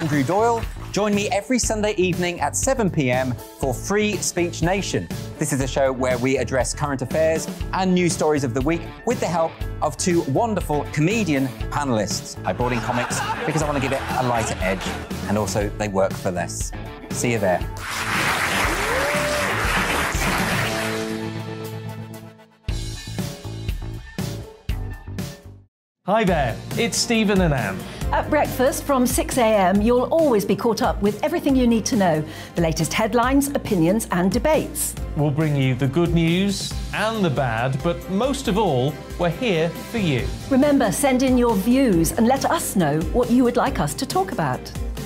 Andrew Doyle. Join me every Sunday evening at 7 p.m. for Free Speech Nation. This is a show where we address current affairs and news stories of the week with the help of two wonderful comedian panellists. I brought in comics because I want to give it a lighter edge, and also they work for less. See you there. Hi there, it's Stephen and Anne. At breakfast from 6 a.m, you'll always be caught up with everything you need to know, the latest headlines, opinions and debates. We'll bring you the good news and the bad, but most of all, we're here for you. Remember, send in your views and let us know what you would like us to talk about.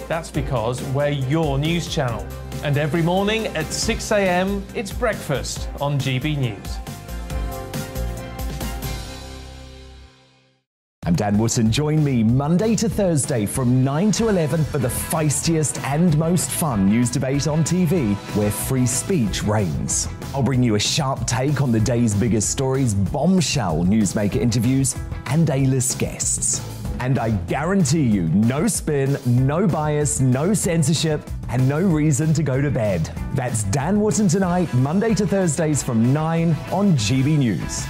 That's because we're your news channel. And every morning at 6 a.m, it's breakfast on GB News. I'm Dan Wootton. Join me Monday to Thursday from 9 to 11 for the feistiest and most fun news debate on TV, where free speech reigns. I'll bring you a sharp take on the day's biggest stories, bombshell newsmaker interviews, and A-list guests. And I guarantee you, no spin, no bias, no censorship, and no reason to go to bed. That's Dan Wootton Tonight, Monday to Thursdays from 9 on GB News.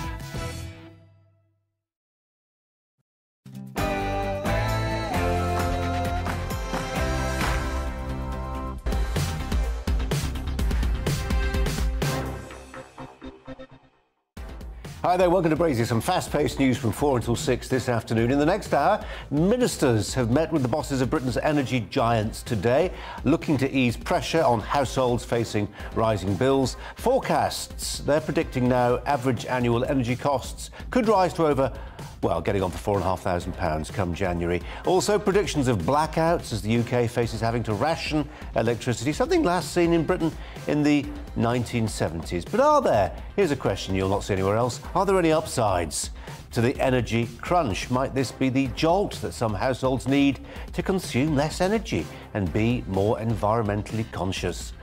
Hi there, welcome to Brazier. Some fast-paced news from 4 until 6 this afternoon. In the next hour, ministers have met with the bosses of Britain's energy giants today, looking to ease pressure on households facing rising bills. Forecasts, they're predicting now average annual energy costs could rise to over, well, getting on for £4,500 come January. Also, predictions of blackouts as the UK faces having to ration electricity, something last seen in Britain in the 1970s. But are there, here's a question you'll not see anywhere else, are there any upsides to the energy crunch? Might this be the jolt that some households need to consume less energy and be more environmentally conscious?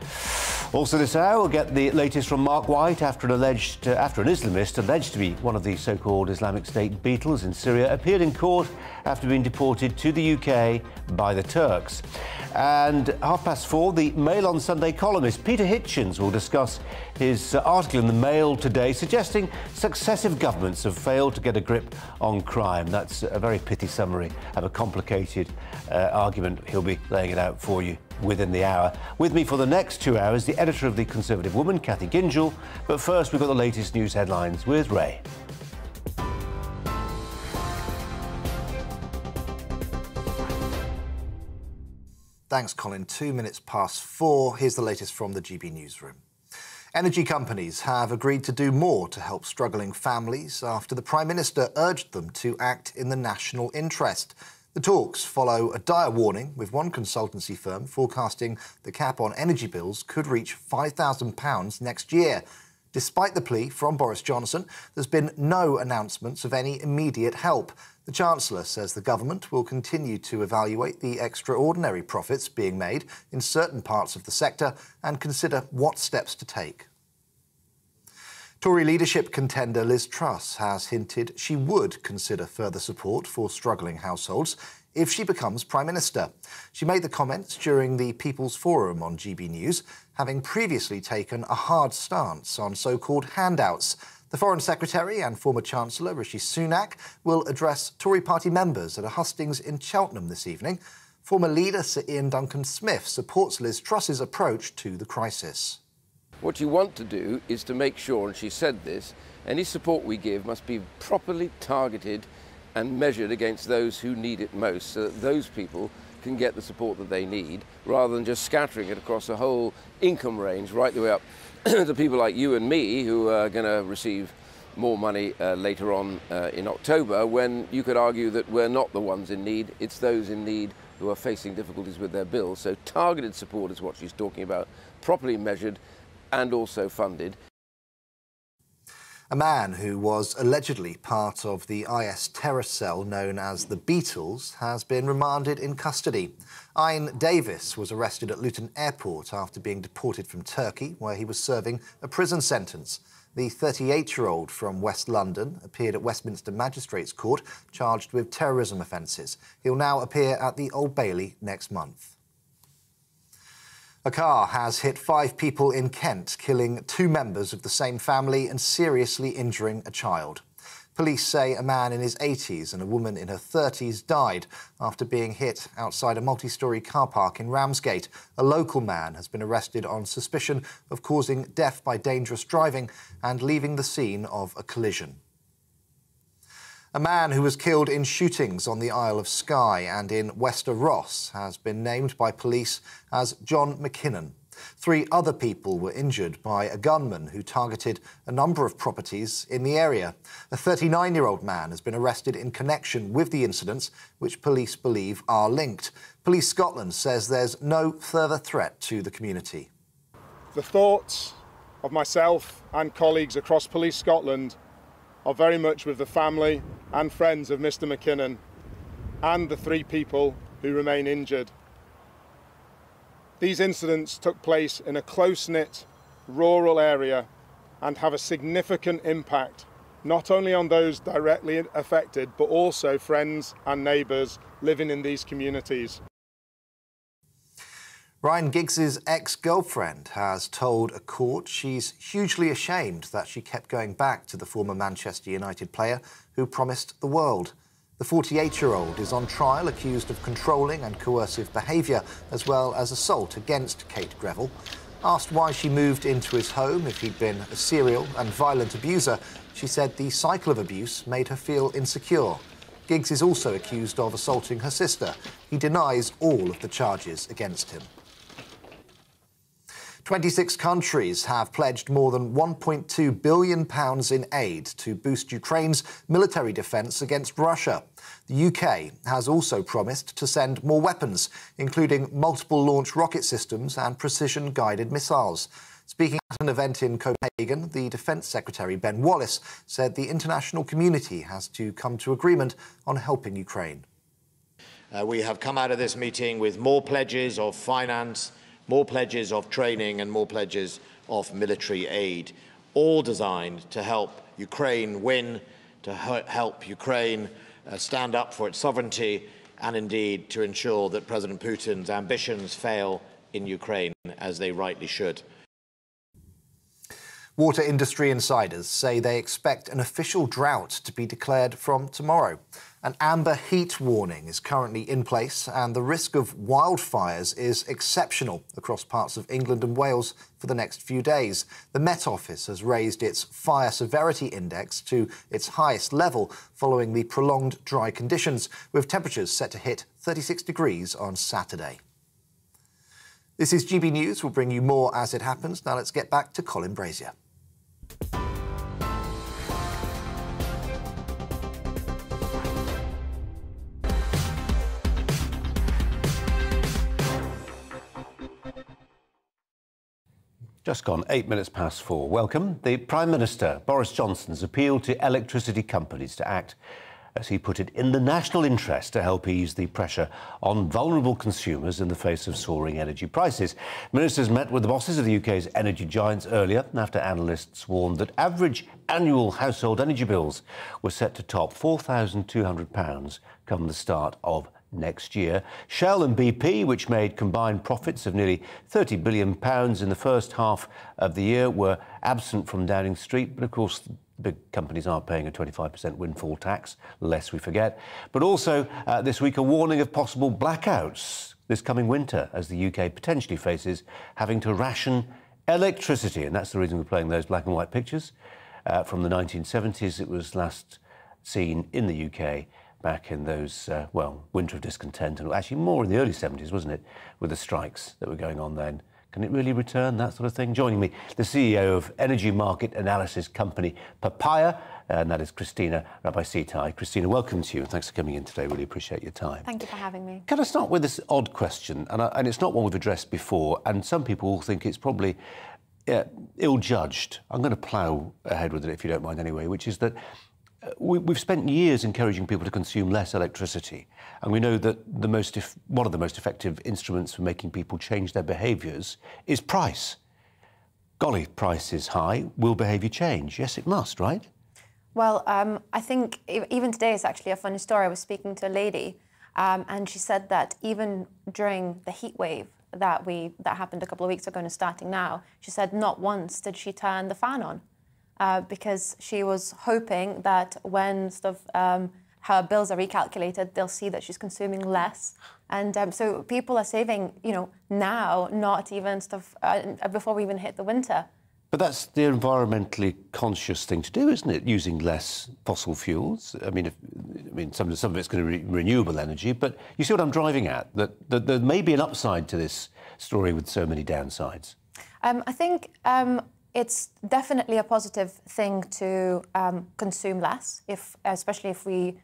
Also this hour, we'll get the latest from Mark White after an Islamist alleged to be one of the so-called Islamic State Beatles in Syria appeared in court after being deported to the UK by the Turks. And 4:30, the Mail on Sunday columnist Peter Hitchens will discuss his article in the Mail today suggesting successive governments have failed to get a grip on crime. That's a very pithy summary of a complicated argument. He'll be laying it out for you within the hour. With me for the next 2 hours, the editor of The Conservative Woman, Cathy Gingell. But first, we've got the latest news headlines with Ray. Thanks, Colin. 2 minutes past 4. Here's the latest from the GB Newsroom. Energy companies have agreed to do more to help struggling families after the Prime Minister urged them to act in the national interest. The talks follow a dire warning, with one consultancy firm forecasting the cap on energy bills could reach £5,000 next year. Despite the plea from Boris Johnson, there's been no announcements of any immediate help. The Chancellor says the government will continue to evaluate the extraordinary profits being made in certain parts of the sector and consider what steps to take. Tory leadership contender Liz Truss has hinted she would consider further support for struggling households if she becomes Prime Minister. She made the comments during the People's Forum on GB News, having previously taken a hard stance on so-called handouts. The Foreign Secretary and former Chancellor Rishi Sunak will address Tory party members at a hustings in Cheltenham this evening. Former leader Sir Ian Duncan-Smith supports Liz Truss's approach to the crisis. What you want to do is to make sure, and she said this, any support we give must be properly targeted and measured against those who need it most, so that those people can get the support that they need, rather than just scattering it across a whole income range right the way up to people like you and me, who are going to receive more money later on in October, when you could argue that we're not the ones in need, it's those in need who are facing difficulties with their bills. So targeted support is what she's talking about, properly measured and also funded. A man who was allegedly part of the IS terror cell known as the Beatles has been remanded in custody. Ian Davis was arrested at Luton Airport after being deported from Turkey, where he was serving a prison sentence. The 38-year-old from West London appeared at Westminster Magistrates Court charged with terrorism offences. He'll now appear at the Old Bailey next month. A car has hit 5 people in Kent, killing 2 members of the same family and seriously injuring a child. Police say a man in his 80s and a woman in her 30s died after being hit outside a multi-storey car park in Ramsgate. A local man has been arrested on suspicion of causing death by dangerous driving and leaving the scene of a collision. A man who was killed in shootings on the Isle of Skye and in Wester Ross has been named by police as John McKinnon. 3 other people were injured by a gunman who targeted a number of properties in the area. A 39-year-old man has been arrested in connection with the incidents, which police believe are linked. Police Scotland says there's no further threat to the community. The thoughts of myself and colleagues across Police Scotland are very much with the family and friends of Mr McKinnon and the 3 people who remain injured. These incidents took place in a close-knit rural area and have a significant impact not only on those directly affected but also friends and neighbours living in these communities. Ryan Giggs' ex-girlfriend has told a court she's hugely ashamed that she kept going back to the former Manchester United player who promised the world. The 48-year-old is on trial accused of controlling and coercive behaviour as well as assault against Kate Greville. Asked why she moved into his home if he'd been a serial and violent abuser, she said the cycle of abuse made her feel insecure. Giggs is also accused of assaulting her sister. He denies all of the charges against him. 26 countries have pledged more than £1.2 billion in aid to boost Ukraine's military defence against Russia. The UK has also promised to send more weapons, including multiple launch rocket systems and precision-guided missiles. Speaking at an event in Copenhagen, the Defence Secretary Ben Wallace said the international community has to come to agreement on helping Ukraine. We have come out of this meeting with more pledges of finance, more pledges of training and more pledges of military aid, all designed to help Ukraine win, to help Ukraine stand up for its sovereignty, and indeed to ensure that President Putin's ambitions fail in Ukraine, as they rightly should. Water industry insiders say they expect an official drought to be declared from tomorrow. An amber heat warning is currently in place and the risk of wildfires is exceptional across parts of England and Wales for the next few days. The Met Office has raised its fire severity index to its highest level following the prolonged dry conditions, with temperatures set to hit 36 degrees on Saturday. This is GB News. We'll bring you more as it happens. Now let's get back to Colin Brazier. Just gone 8 minutes past 4. Welcome. The Prime Minister, Boris Johnson's appealed to electricity companies to act, as he put it, in the national interest to help ease the pressure on vulnerable consumers in the face of soaring energy prices. Ministers met with the bosses of the UK's energy giants earlier after analysts warned that average annual household energy bills were set to top £4,200 come the start of next year. Shell and BP, which made combined profits of nearly £30 billion in the first half of the year, were absent from Downing Street. But of course, the big companies are paying a 25% windfall tax, lest we forget. But also this week, a warning of possible blackouts this coming winter as the UK potentially faces having to ration electricity. And that's the reason we're playing those black and white pictures from the 1970s. It was last seen in the UK back in those, winter of discontent, and actually more in the early 70s, wasn't it, with the strikes that were going on then. Can it really return, that sort of thing? Joining me, the CEO of energy market analysis company Papaya, and that is Christina Rabaitsitai. Christina, welcome to you, and thanks for coming in today. Really appreciate your time. Thank you for having me. Can I start with this odd question? And it's not one we've addressed before, and some people think it's probably ill-judged. I'm going to plough ahead with it, if you don't mind anyway, which is that we've spent years encouraging people to consume less electricity, and we know that one of the most effective instruments for making people change their behaviours is price. Golly, price is high. Will behaviour change? Yes, it must, right? Well, I think even today is actually a funny story. I was speaking to a lady and she said that even during the heat wave that happened a couple of weeks ago and is starting now, she said not once did she turn the fan on because she was hoping that when her bills are recalculated, they'll see that she's consuming less. And so people are saving, now, not even before we even hit the winter. But that's the environmentally conscious thing to do, isn't it? Using less fossil fuels. I mean, some of it's going to be renewable energy. But you see what I'm driving at? That there may be an upside to this story with so many downsides. I think it's definitely a positive thing to consume less, especially if we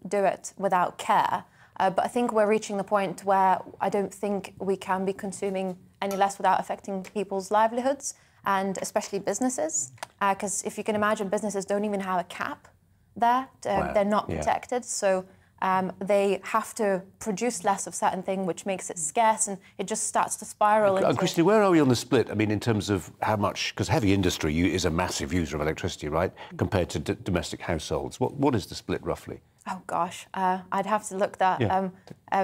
do it without care. But I think we're reaching the point where I don't think we can be consuming any less without affecting people's livelihoods, and especially businesses. Because if you can imagine, businesses don't even have a cap there. They're not protected. So they have to produce less of certain thing, which makes it scarce, and it just starts to spiral. And Christy, where are we on the split? I mean, in terms of how much, because heavy industry is a massive user of electricity, right, compared to domestic households. What is the split roughly? Oh gosh, I'd have to look that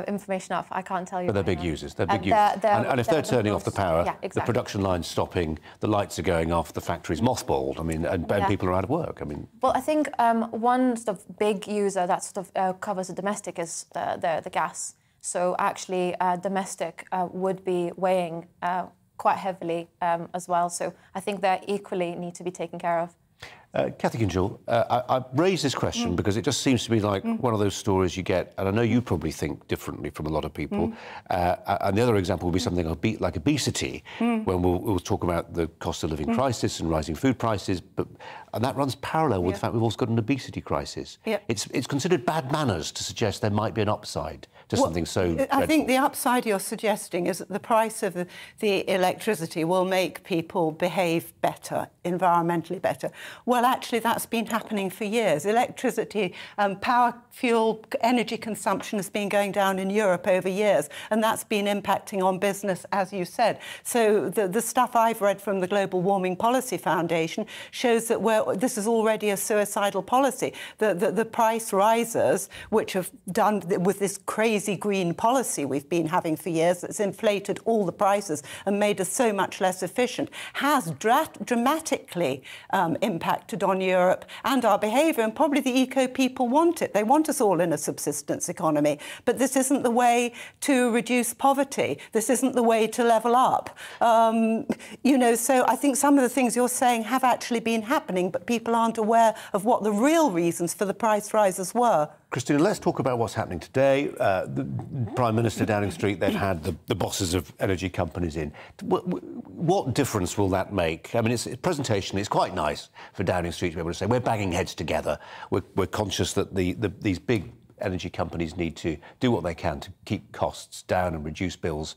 information up. I can't tell you. But they're big users. They're big users. And if they're turning off the power, exactly. The production line's stopping, the lights are going off, the factory's mothballed. I mean, and people are out of work. I mean. Well, I think one big user that covers the domestic is the gas. So actually, domestic would be weighing quite heavily as well. So I think they equally need to be taken care of. Cathy Kinjal, I raise this question because it just seems to be like one of those stories you get, and I know you probably think differently from a lot of people. And the other example would be something like obesity, when we'll talk about the cost of living crisis and rising food prices, and that runs parallel with the fact we've also got an obesity crisis. It's considered bad manners to suggest there might be an upside to something so dreadful. I think the upside you're suggesting is that the price of the electricity will make people behave better, environmentally better. Well, actually, that's been happening for years. Electricity, power, fuel, energy consumption has been going down in Europe over years, and that's been impacting on business, as you said. So the stuff I've read from the Global Warming Policy Foundation shows that this is already a suicidal policy. The price rises, which have done with this crazy green policy we've been having for years, that's inflated all the prices and made us so much less efficient, has dramatically impacted on Europe and our behaviour, and probably the eco people want it. They want us all in a subsistence economy, but this isn't the way to reduce poverty. This isn't the way to level up. So I think some of the things you're saying have actually been happening, but people aren't aware of what the real reasons for the price rises were. Christina, let's talk about what's happening today. The Prime Minister Downing Street, they've had the bosses of energy companies in. What difference will that make? I mean, its presentation is quite nice for Downing Street to be able to say, we're banging heads together. We're conscious that these big energy companies need to do what they can to keep costs down and reduce bills.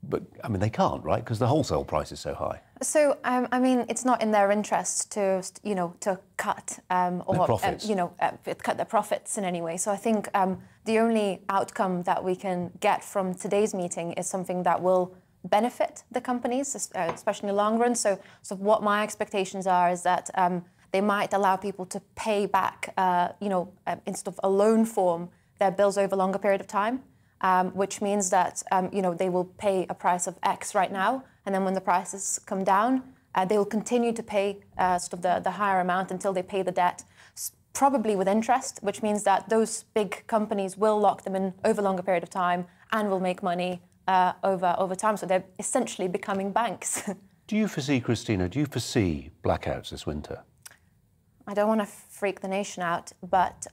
But, I mean, they can't, right? Because the wholesale price is so high. So, I mean, it's not in their interest to cut cut their profits in any way. So I think the only outcome that we can get from today's meeting is something that will benefit the companies, especially in the long run. So what my expectations are is that they might allow people to pay back, instead of a loan form, their bills over a longer period of time. Which means that, they will pay a price of X right now, and then when the prices come down, they will continue to pay the higher amount until they pay the debt, probably with interest, which means that those big companies will lock them in over a longer period of time and will make money over time. So they're essentially becoming banks. Do you foresee, Christina, blackouts this winter? I don't want to freak the nation out, but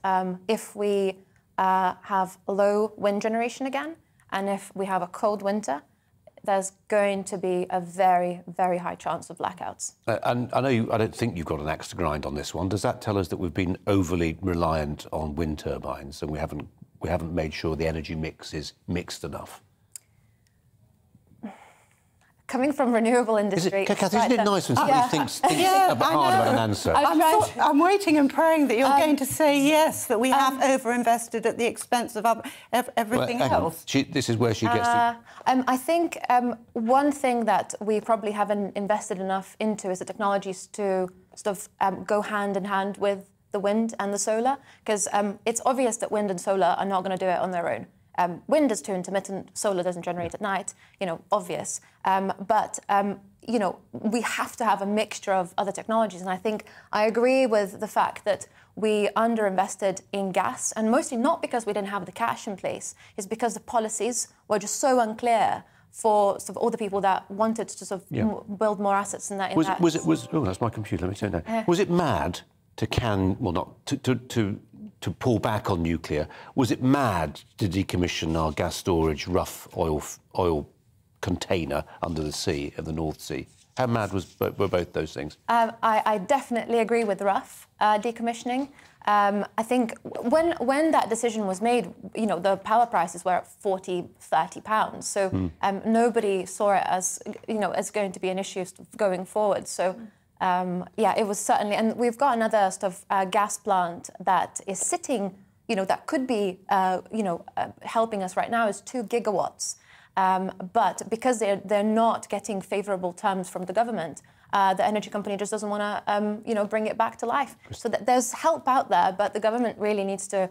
if we have low wind generation again, and if we have a cold winter, there's going to be a very, very high chance of blackouts. And I don't think you've got an axe to grind on this one. Does that tell us that we've been overly reliant on wind turbines and we haven't made sure the energy mix is mixed enough? Coming from renewable industry... Cathy, isn't it nice when somebody thinks hard about an answer? I'm waiting and praying that you're going to say yes, that we have over-invested at the expense of everything else. This is where she gets to... I think one thing that we probably haven't invested enough into is the technologies to go hand in hand with the wind and the solar, because it's obvious that wind and solar are not going to do it on their own. wind is too intermittent, solar doesn't generate at night, obvious. We have to have a mixture of other technologies. And I think I agree with the fact that we underinvested in gas, and mostly not because we didn't have the cash in place, it's because the policies were just so unclear for sort of all the people that wanted to sort of build more assets in that. Oh, that's my computer. Let me turn it down. Was it mad to pull back on nuclear? Was it mad to decommission our gas storage rough oil container under the sea of the North Sea? How mad were both those things? I definitely agree with rough decommissioning. I think when that decision was made, the power prices were at £40-30. So nobody saw it as, as going to be an issue going forward. So, it was certainly... And we've got another sort of gas plant that is sitting, that could be, helping us right now is 2 gigawatts. But because they're not getting favourable terms from the government, the energy company just doesn't want to, bring it back to life. So there's help out there, but the government really needs to,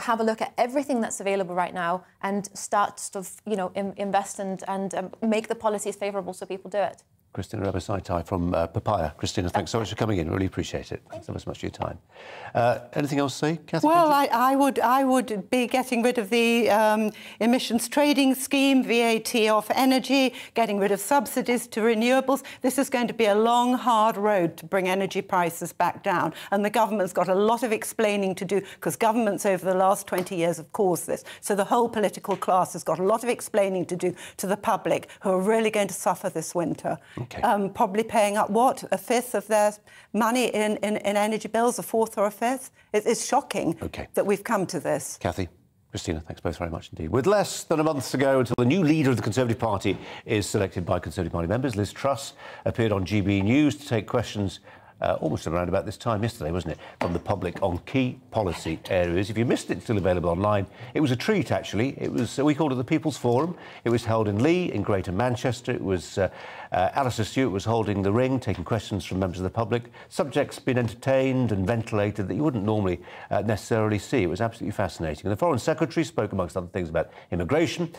have a look at everything that's available right now and start to, invest and make the policies favourable so people do it. Christina Rabasaitai from Papaya. Christina, thanks so much for coming in. Really appreciate it. Thanks so much for your time. Anything else to say, Cathy? Well, I would be getting rid of the emissions trading scheme, VAT off energy, getting rid of subsidies to renewables. This is going to be a long, hard road to bring energy prices back down. And the government's got a lot of explaining to do, because governments over the last 20 years have caused this. So the whole political class has got a lot of explaining to do to the public, who are really going to suffer this winter. Okay. Probably paying up, a fifth of their money in energy bills, a fourth or a fifth. It's shocking that we've come to this. Cathy, Christina, thanks both very much indeed. With less than a month to go until the new leader of the Conservative Party is selected by Conservative Party members, Liz Truss appeared on GBNews to take questions almost around about this time yesterday, wasn't it, from the public on key policy areas. If you missed it, it's still available online. It was a treat, actually. It was, we called it the People's Forum. It was held in Leigh, in Greater Manchester. It was Alistair Stewart was holding the ring, taking questions from members of the public. Subjects been entertained and ventilated that you wouldn't normally necessarily see. It was absolutely fascinating. And the Foreign Secretary spoke, amongst other things, about immigration,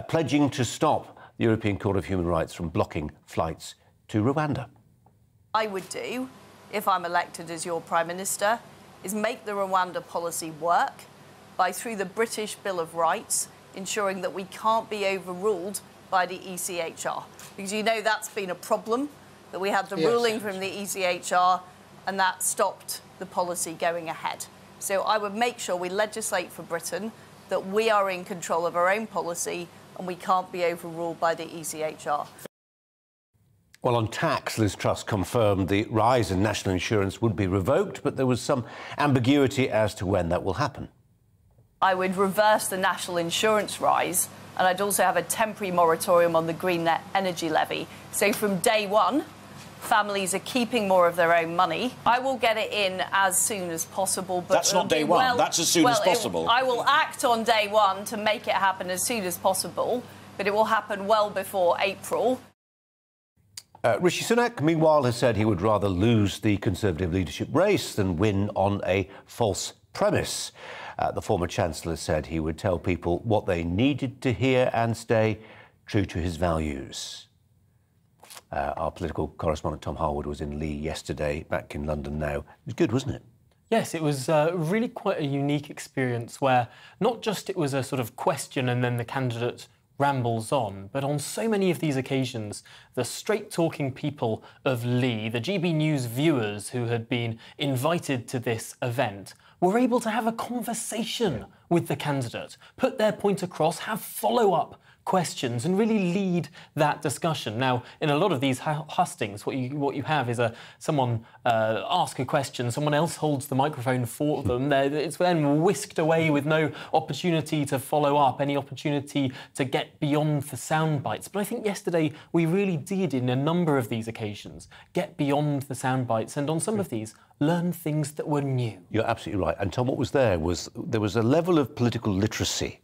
pledging to stop the European Court of Human Rights from blocking flights to Rwanda. I would do, if I'm elected as your Prime Minister, is make the Rwanda policy work by, through the British Bill of Rights, ensuring that we can't be overruled by the ECHR. Because that's been a problem, that we had the ruling from the ECHR and that stopped the policy going ahead. So I would make sure we legislate for Britain that we are in control of our own policy and we can't be overruled by the ECHR. Well, on tax, Liz Truss confirmed the rise in national insurance would be revoked, but there was some ambiguity as to when that will happen. I would reverse the national insurance rise, and I'd also have a temporary moratorium on the green energy levy. So from day one, families are keeping more of their own money. I will get it in as soon as possible. But that's not day one, that's as soon as possible. I will act on day one to make it happen as soon as possible, but it will happen well before April. Rishi Sunak, meanwhile, has said he would rather lose the Conservative leadership race than win on a false premise. The former Chancellor said he would tell people what they needed to hear and stay true to his values. Our political correspondent Tom Harwood was in Leigh yesterday, back in London now. It was good, wasn't it? Yes, it was really quite a unique experience where not just it was a sort of question and then the candidate rambles on, but on so many of these occasions, the straight-talking people of Leigh, the GBNews viewers who had been invited to this event, were able to have a conversation with the candidate, put their point across, have follow-up questions and really lead that discussion. Now, in a lot of these hustings, what you have is someone ask a question, someone else holds the microphone for them. It's then whisked away with no opportunity to follow up, any opportunity to get beyond the sound bites. But I think yesterday we really did, in a number of these occasions, get beyond the sound bites and on some of these learn things that were new. You're absolutely right. And Tom, what was there was a level of political literacy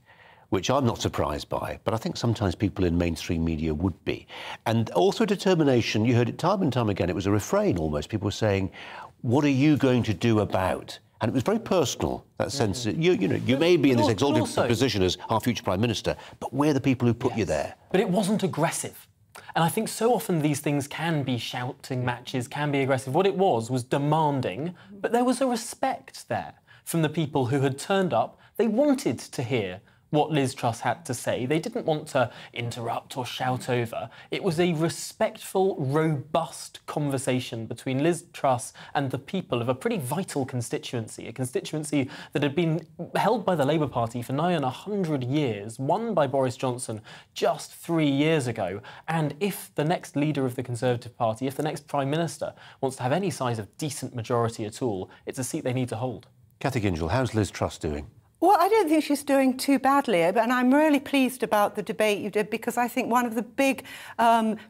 which I'm not surprised by, but I think sometimes people in mainstream media would be. And also determination, you heard it time and time again, it was a refrain almost. People were saying, what are you going to do about And it was very personal, that sense that, you may be in this exalted position as our future Prime Minister, but we're the people who put you there. But it wasn't aggressive. And I think so often these things can be shouting matches, can be aggressive. What it was demanding, but there was a respect there from the people who had turned up. They wanted to hear what Liz Truss had to say. They didn't want to interrupt or shout over. It was a respectful, robust conversation between Liz Truss and the people of a pretty vital constituency, a constituency that had been held by the Labour Party for nigh on 100 years, won by Boris Johnson just 3 years ago. And if the next leader of the Conservative Party, if the next Prime Minister wants to have any size of decent majority at all, it's a seat they need to hold. Cathy Gingell, how's Liz Truss doing? Well, I don't think she's doing too badly, and I'm really pleased about the debate you did, because I think one of the big,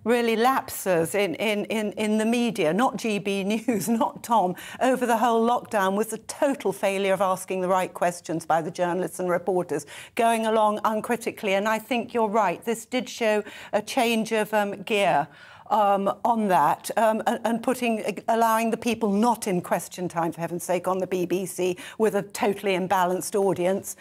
really lapses in the media, not GB News, not Tom, over the whole lockdown was the total failure of asking the right questions by the journalists and reporters, going along uncritically. And I think you're right, this did show a change of gear on that, and allowing the people not in question time, for heaven's sake, on the BBC with a totally imbalanced audience,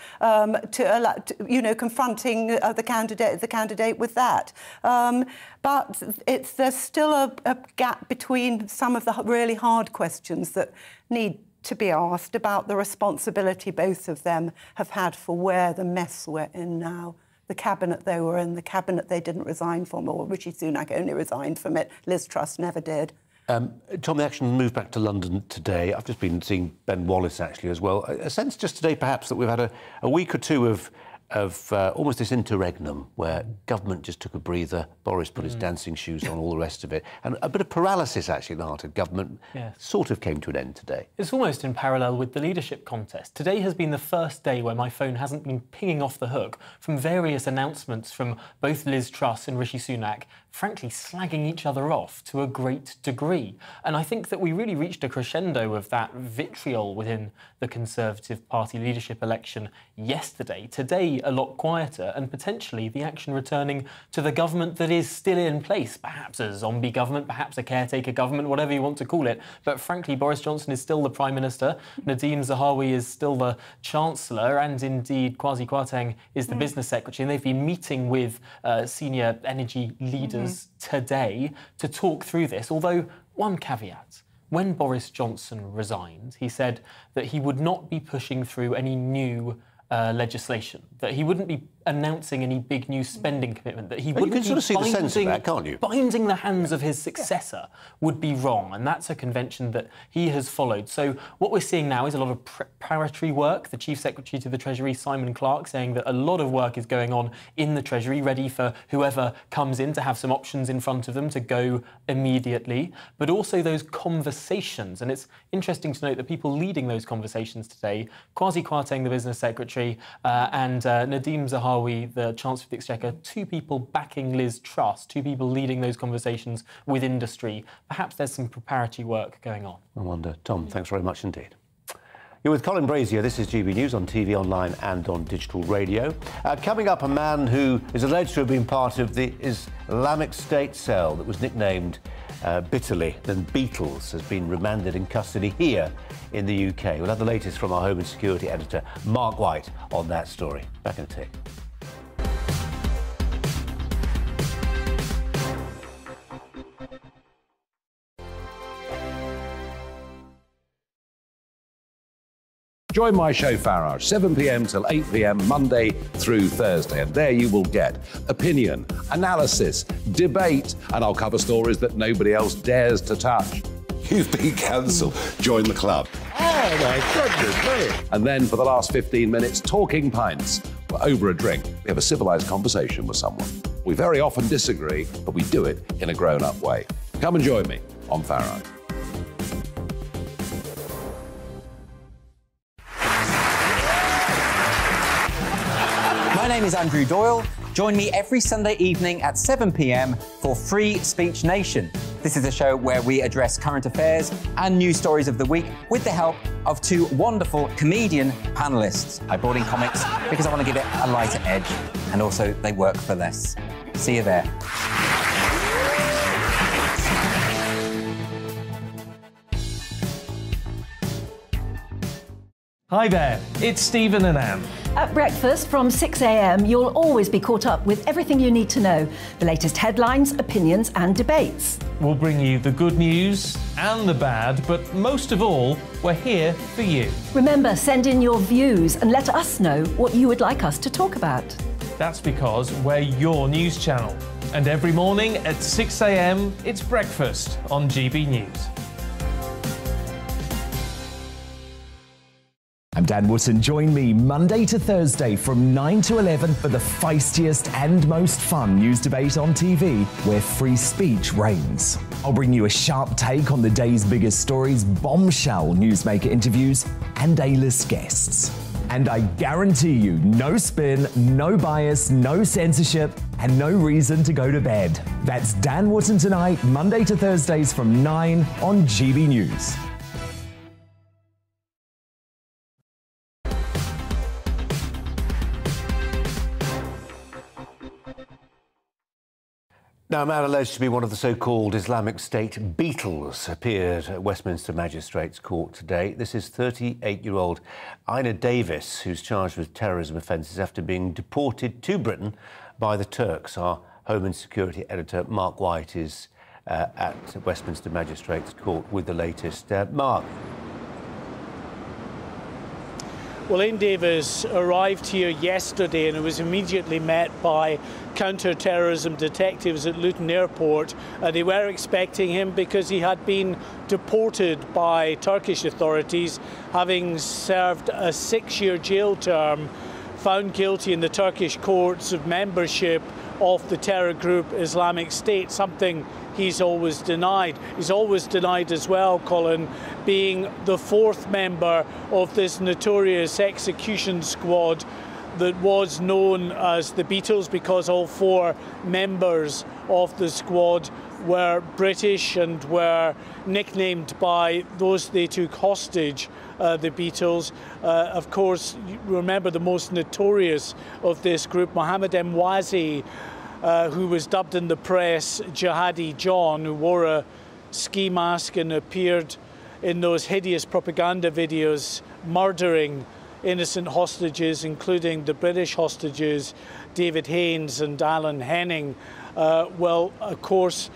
confronting the candidate with that. But there's still a gap between some of the really hard questions that need to be asked about the responsibility both of them have had for where the mess we're in now. The cabinet they were in, the cabinet they didn't resign from, or Rishi Sunak only resigned from it. Liz Truss never did. Tom, the Action moved back to London today. I've just been seeing Ben Wallace, actually, as well. A sense just today, perhaps, that we've had a week or two of almost this interregnum where government just took a breather, Boris put his dancing shoes on, all the rest of it, and a bit of paralysis, actually, in the heart of government sort of came to an end today. It's almost in parallel with the leadership contest. Today has been the first day where my phone hasn't been pinging off the hook from various announcements from both Liz Truss and Rishi Sunak, frankly slagging each other off to a great degree. And I think that we really reached a crescendo of that vitriol within the Conservative Party leadership election yesterday. Today, a lot quieter, and potentially the Action returning to the government that is still in place, perhaps a zombie government, perhaps a caretaker government, whatever you want to call it. But frankly, Boris Johnson is still the Prime Minister, Nadhim Zahawi is still the Chancellor, and indeed Kwasi Kwarteng is the Business Secretary, and they've been meeting with senior energy leaders today to talk through this, although one caveat. When Boris Johnson resigned, he said that he would not be pushing through any new legislation, that he wouldn't be announcing any big new spending commitment, that he wouldn't be sort of see the sense of that, can't you? Binding the hands of his successor would be wrong, and that's a convention that he has followed. So what we're seeing now is a lot of preparatory work. The Chief Secretary to the Treasury, Simon Clarke, saying that a lot of work is going on in the Treasury, ready for whoever comes in to have some options in front of them to go immediately, but also those conversations. And it's interesting to note that people leading those conversations today, Kwasi Kwarteng, the Business Secretary, and Nadhim Zahawi, the Chancellor of the Exchequer, two people backing Liz Truss, two people leading those conversations with industry. Perhaps there's some preparatory work going on. I wonder. Tom, thanks very much indeed. You're with Colin Brazier. This is GB News on TV, online and on digital radio. Coming up, a man who is alleged to have been part of the Islamic State cell that was nicknamed bitterly than Beatles has been remanded in custody here in the UK. We'll have the latest from our Home and Security editor, Mark White, on that story. Back in a tick. Join my show Farage, 7 p.m. till 8 p.m. Monday through Thursday, and there you will get opinion, analysis, debate, and I'll cover stories that nobody else dares to touch. You've been cancelled. Join the club. Oh my goodness me. And then for the last 15 minutes, talking pints. We're over a drink. We have a civilised conversation with someone. We very often disagree, but we do it in a grown-up way. Come and join me on Farage. My name is Andrew Doyle. Join me every Sunday evening at 7 p.m. for Free Speech Nation. This is a show where we address current affairs and news stories of the week with the help of two wonderful comedian panellists. I brought in comics because I want to give it a lighter edge, and also they work for less. See you there. Hi there, it's Stephen and Anne. At breakfast from 6 a.m, you'll always be caught up with everything you need to know, the latest headlines, opinions and debates. We'll bring you the good news and the bad, but most of all, we're here for you. Remember, send in your views and let us know what you would like us to talk about. That's because we're your news channel. And every morning at 6 a.m, it's breakfast on GB News. I'm Dan Wootton. Join me Monday to Thursday from 9 to 11 for the feistiest and most fun news debate on TV, where free speech reigns. I'll bring you a sharp take on the day's biggest stories, bombshell newsmaker interviews, and A-list guests. And I guarantee you, no spin, no bias, no censorship, and no reason to go to bed. That's Dan Wootton Tonight, Monday to Thursdays from 9 on GB News. Now, a man alleged to be one of the so-called Islamic State Beatles appeared at Westminster Magistrates Court today. This is 38-year-old Ina Davis, who's charged with terrorism offences after being deported to Britain by the Turks. Our Home and Security editor, Mark White, is at Westminster Magistrates Court with the latest. Mark. Well, Ina Davis arrived here yesterday and was immediately met by counter-terrorism detectives at Luton Airport. They were expecting him because he had been deported by Turkish authorities, having served a 6-year jail term, found guilty in the Turkish courts of membership of the terror group Islamic State, something he's always denied. He's always denied as well, Colin, being the 4th member of this notorious execution squad that was known as the Beatles, because all 4 members of the squad were British and were nicknamed by those they took hostage, the Beatles. Of course, you remember the most notorious of this group, Mohammed Emwazi, who was dubbed in the press Jihadi John, who wore a ski mask and appeared in those hideous propaganda videos murdering innocent hostages, including the British hostages, David Haynes and Alan Henning. Well, of course,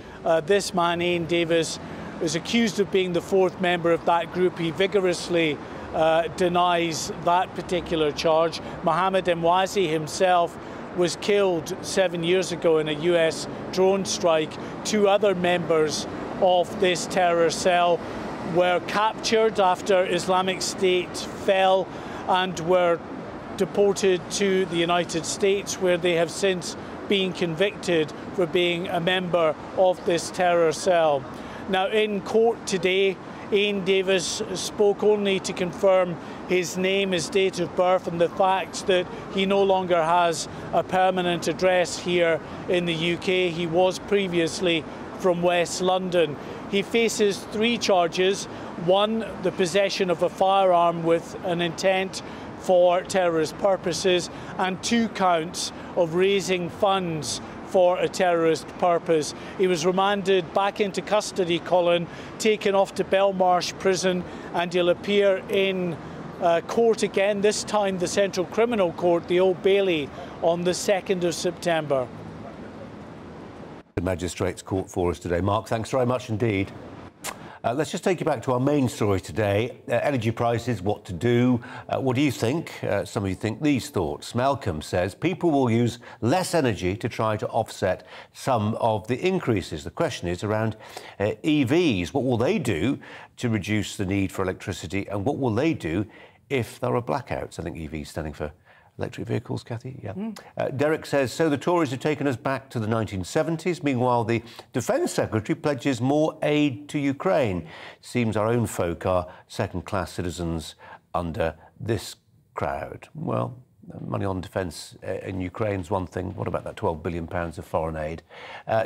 this man, Ina Davis, is accused of being the 4th member of that group. He vigorously denies that particular charge. Mohammed Emwazi himself was killed 7 years ago in a US drone strike. 2 other members of this terror cell were captured after Islamic State fell and were deported to the United States, where they have since been convicted for being a member of this terror cell. Now, in court today, Ina Davis spoke only to confirm his name, his date of birth, and the fact that he no longer has a permanent address here in the UK. He was previously from West London. He faces 3 charges. 1, the possession of a firearm with an intent for terrorist purposes, and 2 counts of raising funds for a terrorist purpose. He was remanded back into custody, Colin, taken off to Belmarsh prison, and he'll appear in court again, this time the Central Criminal Court, the Old Bailey, on the 2nd of September. The Magistrates Court for us today. Mark, thanks very much indeed. Let's just take you back to our main story today. Energy prices, what to do. What do you think? Some of you think these thoughts. Malcolm says people will use less energy to try to offset some of the increases. The question is around EVs. What will they do to reduce the need for electricity, and what will they do if there are blackouts? I think EVs standing for electric vehicles, Cathy? Yeah. Derek says, so the Tories have taken us back to the 1970s. Meanwhile, the Defence Secretary pledges more aid to Ukraine. Seems our own folk are second-class citizens under this crowd. Well, money on defence in Ukraine's one thing. What about that £12 billion of foreign aid?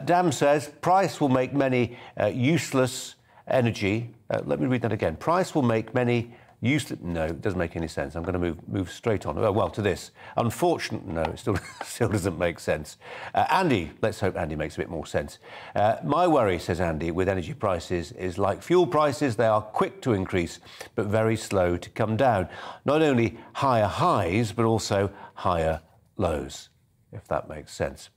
Dam says, price will make many useless energy. Let me read that again. Price will make many No, it doesn't make any sense. I'm going to move straight on. Oh, well, to this. Unfortunate, no, it still doesn't make sense. Andy, let's hope Andy makes a bit more sense. My worry, says Andy, with energy prices is like fuel prices. They are quick to increase, but very slow to come down. Not only higher highs, but also higher lows, if that makes sense.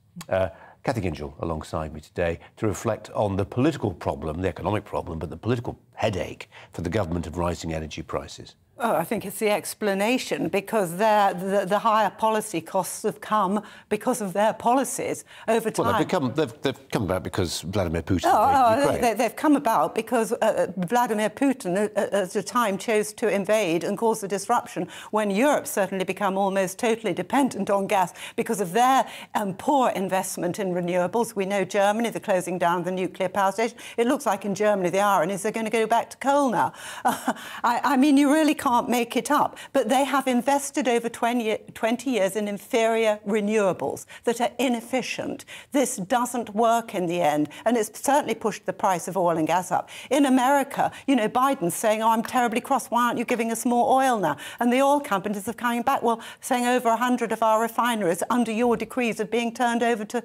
Cathy Gingell alongside me today to reflect on the political problem, the economic problem, but the political headache for the government of rising energy prices. Oh, I think it's the explanation, because the higher policy costs have come because of their policies over time. Well, they've come about because Vladimir Putin they've come about because Vladimir Putin at the time chose to invade and cause the disruption when Europe certainly became almost totally dependent on gas because of their poor investment in renewables. We know Germany, the closing down of the nuclear power station. It looks like in Germany the irony is they're going to go back to coal now. I mean, you really can't make it up, but they have invested over 20 years in inferior renewables that are inefficient. This doesn't work in the end, and it's certainly pushed the price of oil and gas up. In America, you know, Biden's saying, oh, I'm terribly cross, why aren't you giving us more oil now? And the oil companies are coming back, well, saying over 100 of our refineries under your decrees are being turned over to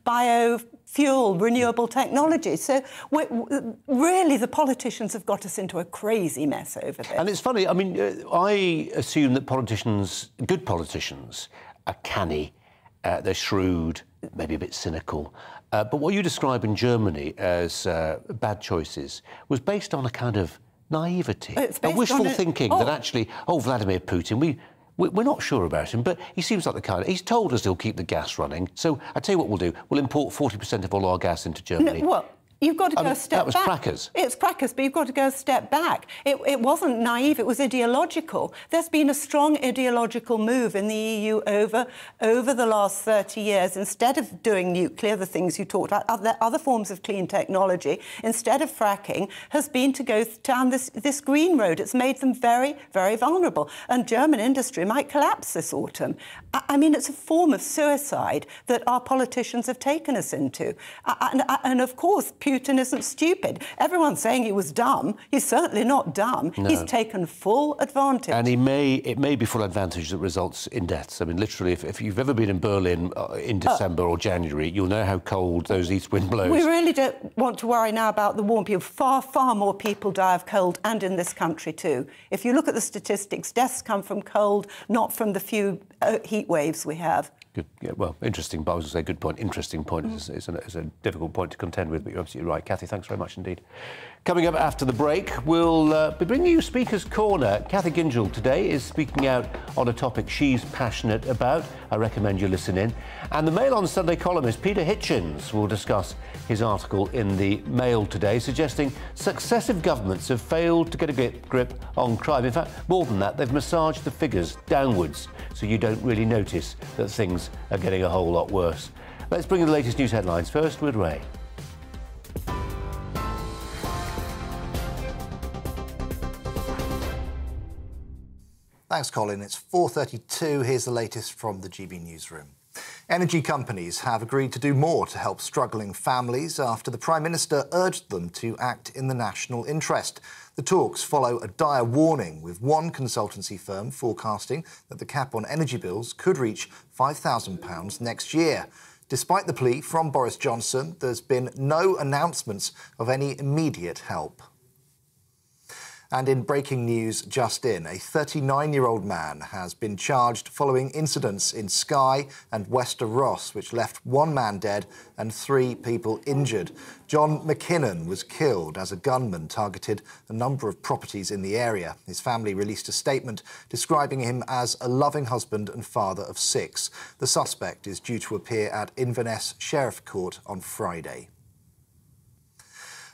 biofuel, renewable technology. So really the politicians have got us into a crazy mess over there. And it's funny, I mean, I assume that good politicians are canny, they're shrewd, maybe a bit cynical. But what you describe in Germany as bad choices was based on a kind of naivety, a wishful thinking that actually, Vladimir Putin, we're not sure about him, but he seems like the kind. He's told us he'll keep the gas running. So I tell you what we'll do. We'll import 40% of all our gas into Germany. No, what? You've got to go a step back. That was crackers. It's crackers, but you've got to go a step back. It wasn't naive, it was ideological. There's been a strong ideological move in the EU over the last 30 years. Instead of doing nuclear, the things you talked about, other forms of clean technology, instead of fracking, has been to go down this green road. It's made them very, very vulnerable. And German industry might collapse this autumn. I mean, it's a form of suicide that our politicians have taken us into. And of course, Putin isn't stupid. Everyone's saying he was dumb. He's certainly not dumb. No. He's taken full advantage. And it may be full advantage that results in deaths. I mean, literally, if you've ever been in Berlin in December or January, you'll know how cold those east wind blows. We really don't want to worry now about the warm people. Far, far more people die of cold, and in this country too. If you look at the statistics, deaths come from cold, not from the few heat waves we have. Good. Yeah, well, interesting, but I was going to say good point. Interesting point is a difficult point to contend with, but you're absolutely right. Cathy, thanks very much indeed. Coming up after the break, we'll be bringing you Speaker's Corner. Cathy Gingell today is speaking out on a topic she's passionate about. I recommend you listen in. And the Mail on Sunday columnist Peter Hitchens will discuss his article in the Mail today, suggesting successive governments have failed to get a grip on crime. In fact, more than that, they've massaged the figures downwards, so you don't really notice that things are getting a whole lot worse. Let's bring you the latest news headlines. First with Ray. Thanks, Colin. It's 4:32. Here's the latest from the GB newsroom. Energy companies have agreed to do more to help struggling families after the Prime Minister urged them to act in the national interest. The talks follow a dire warning, with one consultancy firm forecasting that the cap on energy bills could reach £5,000 next year. Despite the plea from Boris Johnson, there's been no announcements of any immediate help. And in breaking news just in, a 39-year-old man has been charged following incidents in Skye and Wester Ross, which left one man dead and 3 people injured. John McKinnon was killed as a gunman targeted a number of properties in the area. His family released a statement describing him as a loving husband and father of 6. The suspect is due to appear at Inverness Sheriff Court on Friday.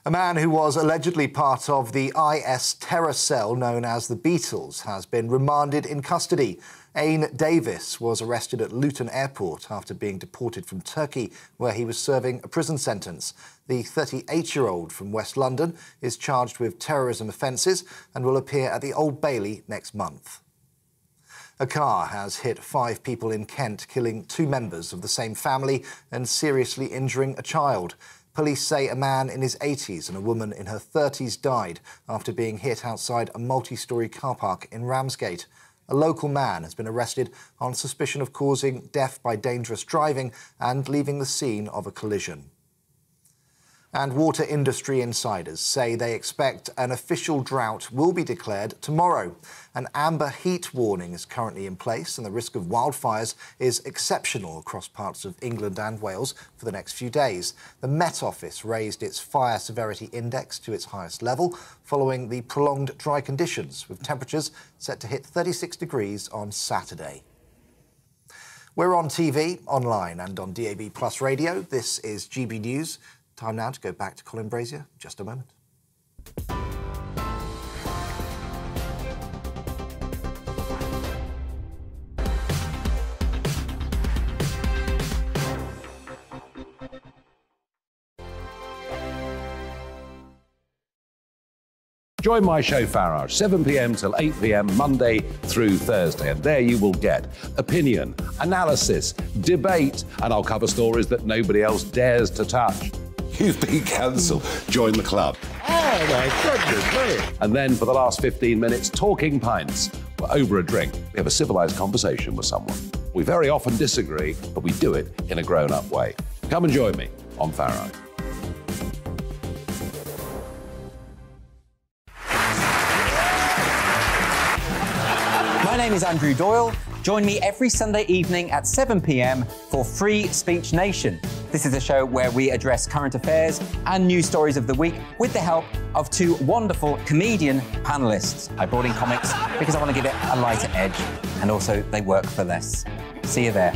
A man who was allegedly part of the IS terror cell known as the Beatles has been remanded in custody. Ain Davis was arrested at Luton Airport after being deported from Turkey, where he was serving a prison sentence. The 38-year-old from West London is charged with terrorism offences and will appear at the Old Bailey next month. A car has hit 5 people in Kent, killing 2 members of the same family and seriously injuring a child. Police say a man in his 80s and a woman in her 30s died after being hit outside a multi-storey car park in Ramsgate. A local man has been arrested on suspicion of causing death by dangerous driving and leaving the scene of a collision. And water industry insiders say they expect an official drought will be declared tomorrow. An amber heat warning is currently in place and the risk of wildfires is exceptional across parts of England and Wales for the next few days. The Met Office raised its fire severity index to its highest level following the prolonged dry conditions, with temperatures set to hit 36 degrees on Saturday. We're on TV, online and on DAB Plus radio. This is GB News. Time now to go back to Colin Brazier. Just a moment. Join my show Farage, 7 p.m. till 8 p.m. Monday through Thursday. And there you will get opinion, analysis, debate, and I'll cover stories that nobody else dares to touch. You've been cancelled. Join the club. Oh, my goodness, brilliant. And then for the last 15 minutes, talking pints. Over a drink, we have a civilised conversation with someone. We very often disagree, but we do it in a grown-up way. Come and join me on Farage. My name is Andrew Doyle. Join me every Sunday evening at 7 p.m. for Free Speech Nation. This is a show where we address current affairs and news stories of the week with the help of two wonderful comedian panellists. I brought in comics because I want to give it a lighter edge, and also they work for less. See you there.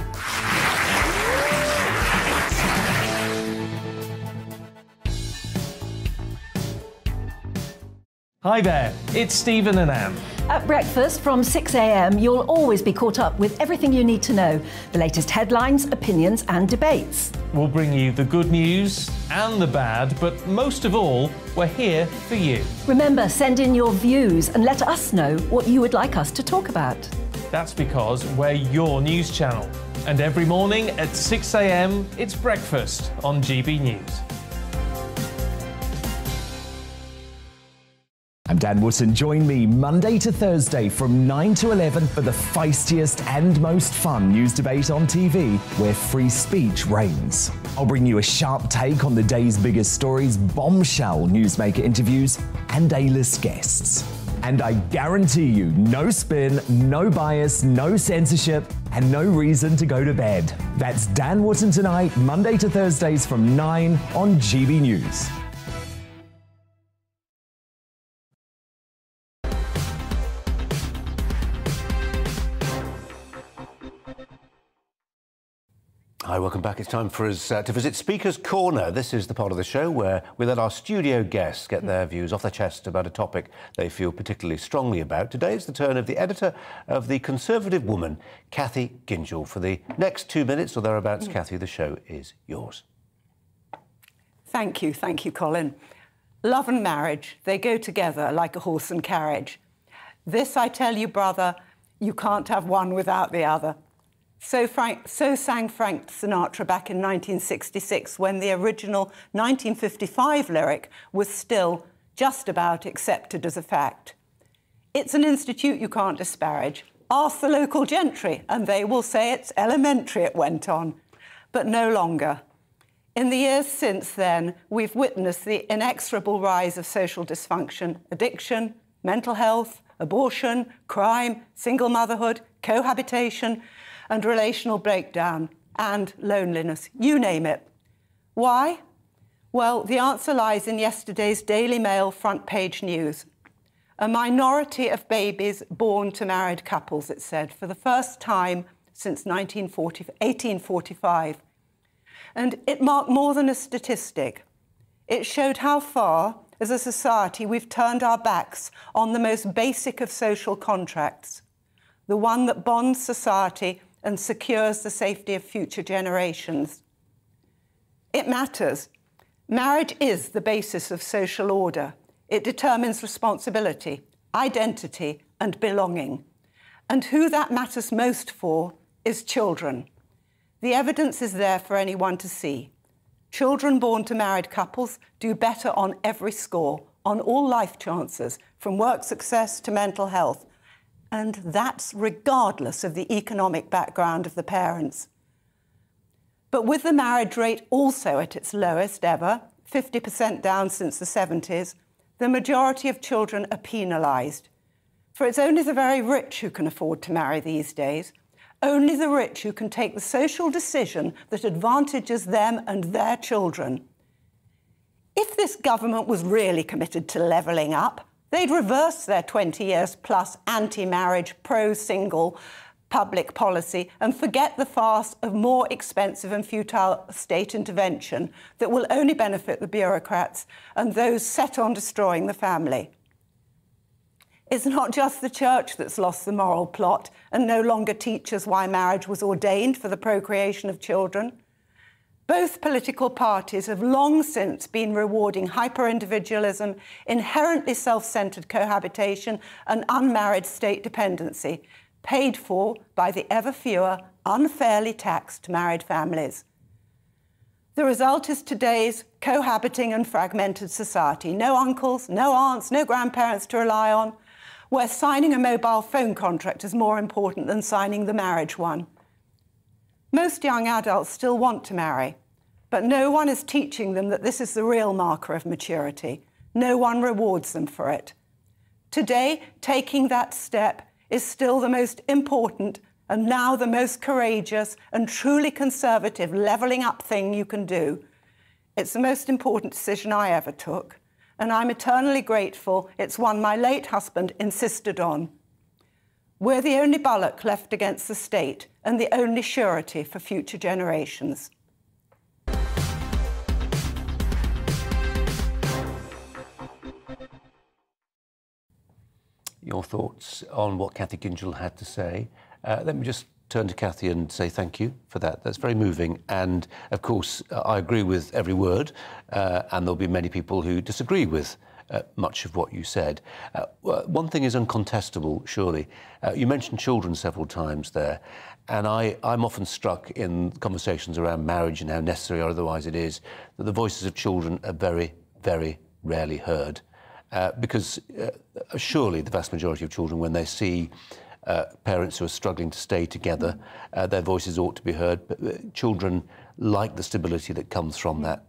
Hi there, it's Stephen and Anne. At breakfast from 6 a.m, you'll always be caught up with everything you need to know, the latest headlines, opinions and debates. We'll bring you the good news and the bad, but most of all, we're here for you. Remember, send in your views and let us know what you would like us to talk about. That's because we're your news channel. And every morning at 6 a.m, it's breakfast on GB News. I'm Dan Wootton. Join me Monday to Thursday from 9 to 11 for the feistiest and most fun news debate on TV, where free speech reigns. I'll bring you a sharp take on the day's biggest stories, bombshell newsmaker interviews, and A-list guests. And I guarantee you, no spin, no bias, no censorship, and no reason to go to bed. That's Dan Wootton tonight, Monday to Thursdays from 9 on GB News. Hi, welcome back. It's time for us to visit Speaker's Corner. This is the part of the show where we let our studio guests get their views off their chest about a topic they feel particularly strongly about. Today is the turn of the editor of The Conservative Woman, Cathy Gingell. For the next 2 minutes or thereabouts, Cathy, the show is yours. Thank you, Colin. Love and marriage, they go together like a horse and carriage. This I tell you, brother, you can't have one without the other. So sang Frank Sinatra back in 1966, when the original 1955 lyric was still just about accepted as a fact. It's an institute you can't disparage. Ask the local gentry, and they will say it's elementary, it went on. But no longer. In the years since then, we've witnessed the inexorable rise of social dysfunction, addiction, mental health, abortion, crime, single motherhood, cohabitation, and relational breakdown, and loneliness, you name it. Why? Well, the answer lies in yesterday's Daily Mail front page news. A minority of babies born to married couples, it said, for the first time since 1845. And it marked more than a statistic. It showed how far, as a society, we've turned our backs on the most basic of social contracts, the one that bonds society and secures the safety of future generations. It matters. Marriage is the basis of social order. It determines responsibility, identity, and belonging. And who that matters most for is children. The evidence is there for anyone to see. Children born to married couples do better on every score, on all life chances, from work success to mental health. And that's regardless of the economic background of the parents. But with the marriage rate also at its lowest ever, 50% down since the 70s, the majority of children are penalised. For it's only the very rich who can afford to marry these days. Only the rich who can take the social decision that advantages them and their children. If this government was really committed to levelling up, they'd reverse their 20 years plus anti-marriage, pro-single public policy and forget the farce of more expensive and futile state intervention that will only benefit the bureaucrats and those set on destroying the family. It's not just the church that's lost the moral plot and no longer teaches why marriage was ordained for the procreation of children. Both political parties have long since been rewarding hyper-individualism, inherently self-centred cohabitation and unmarried state dependency, paid for by the ever fewer unfairly taxed married families. The result is today's cohabiting and fragmented society. No uncles, no aunts, no grandparents to rely on, where signing a mobile phone contract is more important than signing the marriage one. Most young adults still want to marry, but no one is teaching them that this is the real marker of maturity. No one rewards them for it. Today, taking that step is still the most important and now the most courageous and truly conservative levelling up thing you can do. It's the most important decision I ever took, and I'm eternally grateful it's one my late husband insisted on. We're the only bulwark left against the state and the only surety for future generations. Your thoughts on what Cathy Gingell had to say. Let me just turn to Cathy and say thank you for that. That's very moving. And, of course, I agree with every word, and there'll be many people who disagree with much of what you said. One thing is uncontestable, surely. You mentioned children several times there, and I'm often struck in conversations around marriage and how necessary or otherwise it is that the voices of children are very, very rarely heard. Because surely the vast majority of children, when they see parents who are struggling to stay together, their voices ought to be heard. But children like the stability that comes from that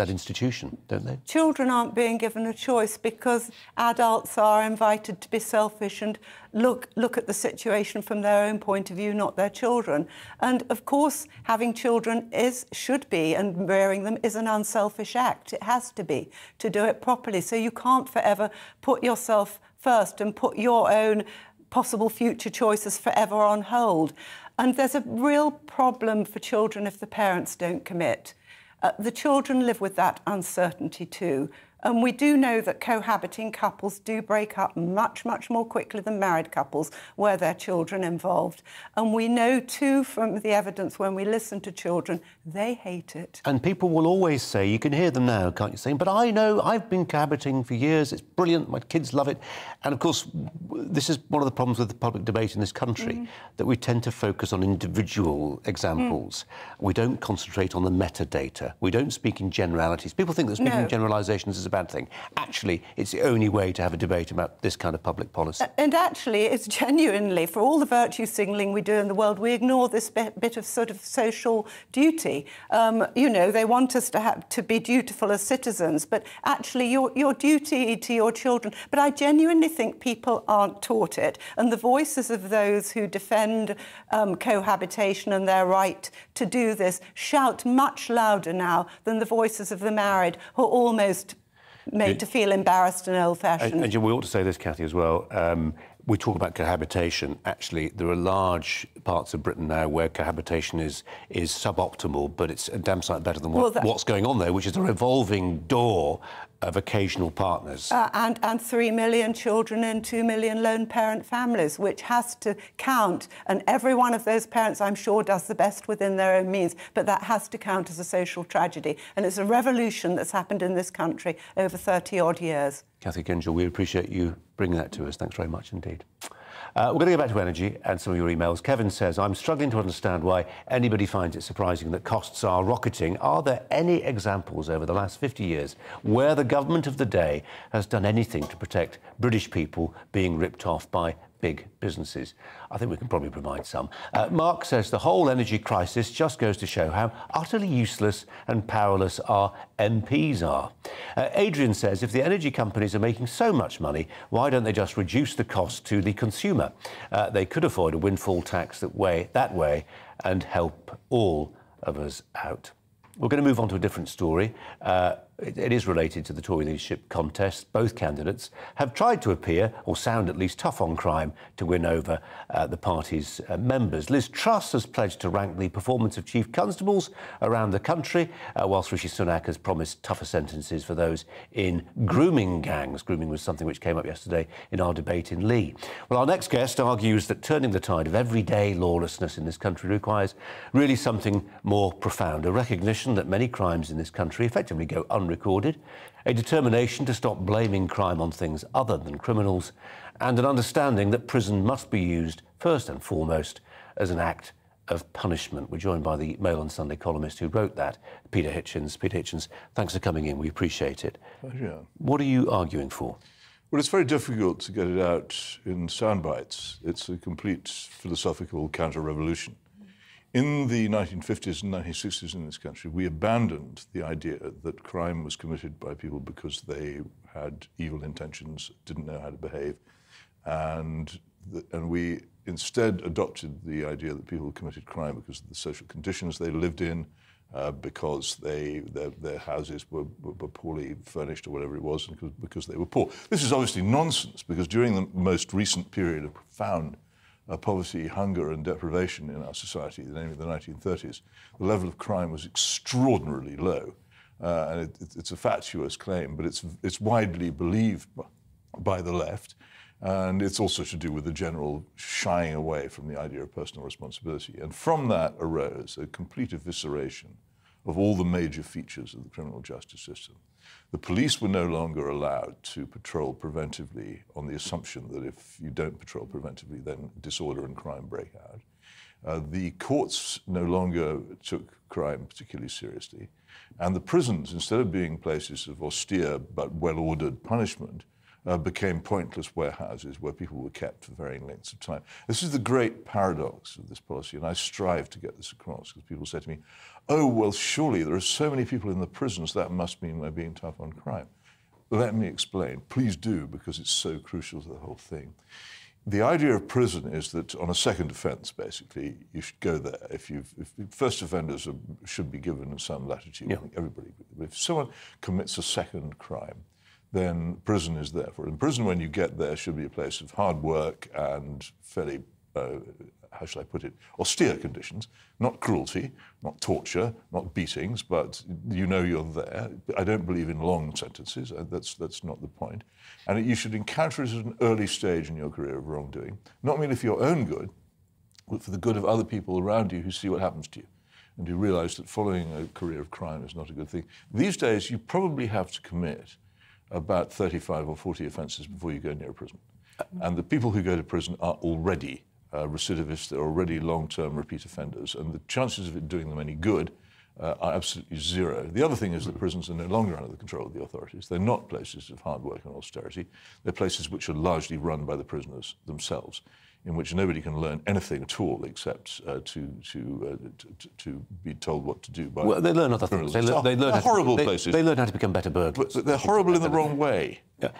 institution, don't they? Children aren't being given a choice because adults are invited to be selfish and look at the situation from their own point of view, not their children. And of course, having children should be, and rearing them is an unselfish act. It has to be, to do it properly. So you can't forever put yourself first and put your own possible future choices forever on hold. And there's a real problem for children if the parents don't commit. The children live with that uncertainty too. And we do know that cohabiting couples do break up much, much more quickly than married couples where there are children involved. And we know too from the evidence when we listen to children, they hate it. And people will always say, you can hear them now, can't you, saying, but I know, I've been cohabiting for years, it's brilliant, my kids love it. And of course, this is one of the problems with the public debate in this country, that we tend to focus on individual examples. We don't concentrate on the metadata. We don't speak in generalities. People think that speaking in generalisations is a bad thing. Actually, it's the only way to have a debate about this kind of public policy. And actually, it's genuinely, for all the virtue signalling we do in the world, we ignore this bit of sort of social duty. You know, they want us to be dutiful as citizens, but actually your duty to your children. But I genuinely think people aren't taught it, and the voices of those who defend cohabitation and their right to do this shout much louder now than the voices of the married, who are almost made to feel embarrassed and old-fashioned. And we ought to say this, Cathy, as well. We talk about cohabitation. Actually, there are large parts of Britain now where cohabitation is suboptimal, but it's a damn sight better than what's going on there, which is a revolving door of occasional partners. And 3 million children in 2 million lone parent families, which has to count. And every one of those parents, I'm sure, does the best within their own means. But that has to count as a social tragedy. And it's a revolution that's happened in this country over 30-odd years. Cathy Gingell, we appreciate you bringing that to us. Thanks very much indeed. We're going to go back to energy and some of your emails. Kevin says, I'm struggling to understand why anybody finds it surprising that costs are rocketing. Are there any examples over the last 50 years where the government of the day has done anything to protect British people being ripped off by big businesses? I think we can probably provide some. Mark says the whole energy crisis just goes to show how utterly useless and powerless our MPs are. Adrian says if the energy companies are making so much money, why don't they just reduce the cost to the consumer? They could avoid a windfall tax that way and help all of us out. We're going to move on to a different story. It is related to the Tory leadership contest. Both candidates have tried to appear, or sound at least, tough on crime to win over the party's members. Liz Truss has pledged to rank the performance of chief constables around the country, whilst Rishi Sunak has promised tougher sentences for those in grooming gangs. Grooming was something which came up yesterday in our debate in Lee. Well, our next guest argues that turning the tide of everyday lawlessness in this country requires really something more profound, a recognition that many crimes in this country effectively go unrecorded, a determination to stop blaming crime on things other than criminals, and an understanding that prison must be used first and foremost as an act of punishment. We're joined by the Mail on Sunday columnist who wrote that, Peter Hitchens. Peter Hitchens, thanks for coming in. We appreciate it. Pleasure. What are you arguing for? Well, it's very difficult to get it out in sound bites. It's a complete philosophical counter-revolution. In the 1950s and 1960s in this country, we abandoned the idea that crime was committed by people because they had evil intentions, didn't know how to behave, and we instead adopted the idea that people committed crime because of the social conditions they lived in, because their houses were poorly furnished or whatever it was, and because they were poor. This is obviously nonsense, because during the most recent period of profound poverty, hunger and deprivation in our society, namely the 1930s, the level of crime was extraordinarily low. And it's a fatuous claim, but it's widely believed by the left. And it's also to do with the general shying away from the idea of personal responsibility. And from that arose a complete evisceration of all the major features of the criminal justice system. The police were no longer allowed to patrol preventively on the assumption that if you don't patrol preventively, then disorder and crime break out. The courts no longer took crime particularly seriously. And the prisons, instead of being places of austere but well-ordered punishment, became pointless warehouses where people were kept for varying lengths of time. This is the great paradox of this policy, and I strive to get this across, because people say to me, oh, well, surely there are so many people in the prisons, that must mean we're being tough on crime. Let me explain. Please do, because it's so crucial to the whole thing. The idea of prison is that on a second offence, basically, you should go there. If first offenders should be given some latitude, I think everybody. If someone commits a second crime, then prison is there for it. And prison, when you get there, should be a place of hard work and fairly, how shall I put it, austere conditions, not cruelty, not torture, not beatings, but you know you're there. I don't believe in long sentences. That's not the point. And you should encounter it at an early stage in your career of wrongdoing, not merely for your own good, but for the good of other people around you who see what happens to you, and who realise that following a career of crime is not a good thing. These days, you probably have to commit about 35 or 40 offences before you go near a prison. And the people who go to prison are already recidivists, they're already long-term repeat offenders, and the chances of it doing them any good are absolutely zero. The other thing is that prisons are no longer under the control of the authorities. They're not places of hard work and austerity. They're places which are largely run by the prisoners themselves, in which nobody can learn anything at all except to be told what to do by. Well, they learn other things. They learn horrible places. They learn how to become better burglars. But they're horrible in the wrong way. Yeah.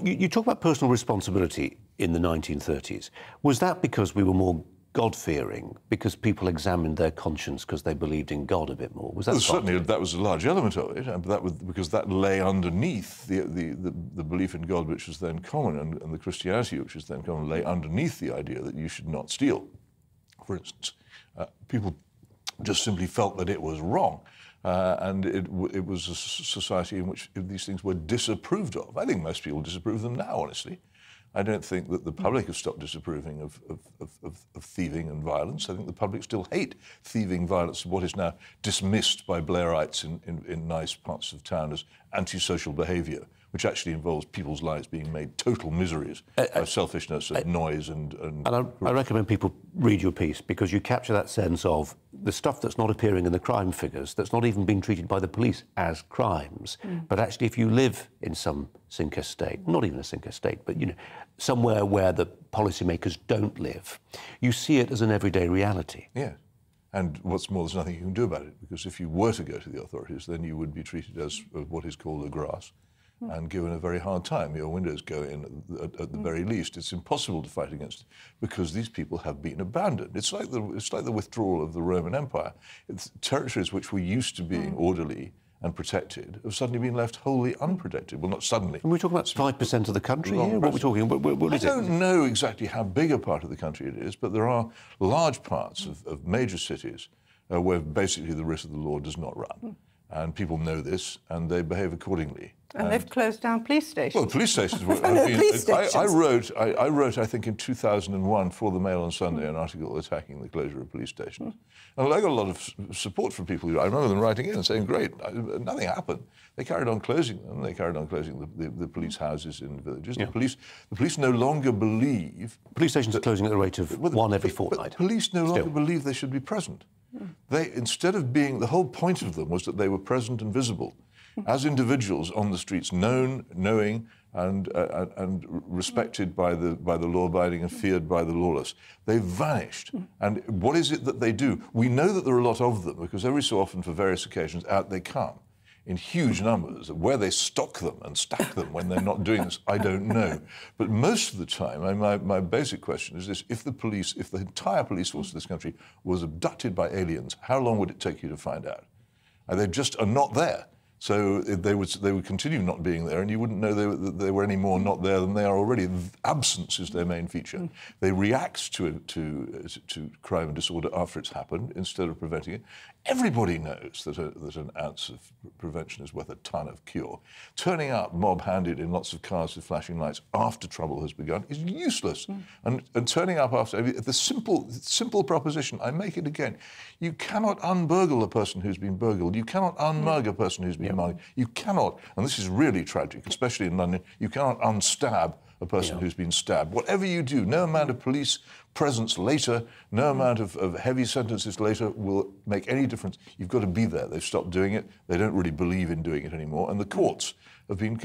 You talk about personal responsibility in the 1930s. Was that because we were more God-fearing, because people examined their conscience because they believed in God a bit more? Was that well, certainly that was a large element of it, and that was because that lay underneath the belief in God, which was then common, and the Christianity, which was then common, lay underneath the idea that you should not steal. For instance, people just simply felt that it was wrong. And it was a society in which these things were disapproved of. I think most people disapprove of them now, honestly. I don't think that the public have stopped disapproving of thieving and violence. I think the public still hate thieving, violence, what is now dismissed by Blairites in nice parts of town as antisocial behaviour, which actually involves people's lives being made total miseries by selfishness and noise and I recommend people read your piece, because you capture that sense of the stuff that's not appearing in the crime figures, that's not even being treated by the police as crimes. But actually, if you live in some sink estate, not even a sink estate, but, you know, somewhere where the policymakers don't live, you see it as an everyday reality. Yeah. And what's more, there's nothing you can do about it, because if you were to go to the authorities, then you would be treated as what is called a grass and given a very hard time. Your windows go in at the very least. It's impossible to fight against it, because these people have been abandoned. It's like the withdrawal of the Roman Empire. It's territories which were used to being orderly and protected have suddenly been left wholly unprotected. Well, not suddenly. And we're talking about 5% of the country here? What are we talking? What is it? I don't know exactly how big a part of the country it is, but there are large parts of major cities where basically the writ of the law does not run. And people know this, and they behave accordingly. And they've closed down police stations. Well, police stations were... I wrote, I think, in 2001 for the Mail on Sunday, an article attacking the closure of police stations. And I got a lot of support from people. I remember them writing in and saying, great, nothing happened. They carried on closing them. They carried on closing the police houses in villages. Yeah. The police no longer believe... Police stations are closing at the rate of one every fortnight. But police no longer believe they should be present. They, instead of being... The whole point of them was that they were present and visible as individuals on the streets, knowing and respected by the law-abiding and feared by the lawless. They've vanished. And what is it that they do? We know that there are a lot of them, because every so often, for various occasions, out they come in huge numbers. Where they stock them and stack them when they're not doing this, I don't know. But most of the time, my basic question is this: if the entire police force of this country was abducted by aliens, how long would it take you to find out? And they just are not there. So they would continue not being there, and you wouldn't know they were any more not there than they are already. Absence is their main feature. They react to crime and disorder after it's happened instead of preventing it. Everybody knows that an ounce of prevention is worth a ton of cure. Turning up mob-handed in lots of cars with flashing lights after trouble has begun is useless. And turning up after the simple proposition, I make it again: you cannot unburgle a person who's been burgled. You cannot unmug a person who's been mugged. You cannot, and this is really tragic, especially in London, you cannot unstab a person who's been stabbed. Whatever you do, no amount of police presence later, no amount of heavy sentences later will make any difference. You've got to be there. They've stopped doing it. They don't really believe in doing it anymore. And the courts have been,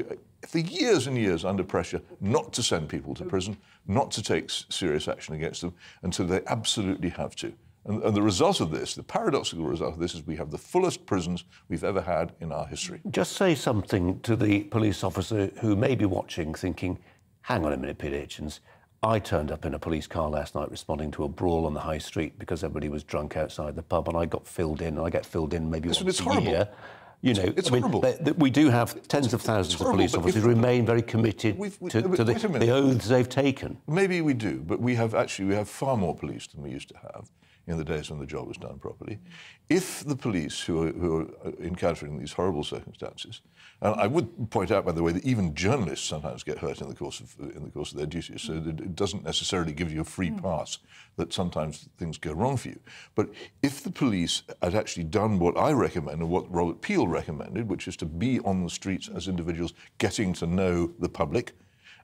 for years and years, under pressure not to send people to prison, not to take serious action against them until they absolutely have to. And the result of this, the paradoxical result of this, is we have the fullest prisons we've ever had in our history. Just say something to the police officer who may be watching, thinking, hang on a minute, Peter Hitchens, I turned up in a police car last night responding to a brawl on the high street because everybody was drunk outside the pub, and I got filled in, and I get filled in maybe once a year. You know, it's horrible. We do have tens of thousands of police officers who remain very committed to the oaths they've taken. Maybe we do, but we have far more police than we used to have in the days when the job was done properly. If the police who are encountering these horrible circumstances, and I would point out, by the way, that even journalists sometimes get hurt in the course of their duties, so that it doesn't necessarily give you a free pass, that sometimes things go wrong for you. But if the police had actually done what I recommend and what Robert Peel recommended, which is to be on the streets as individuals, getting to know the public,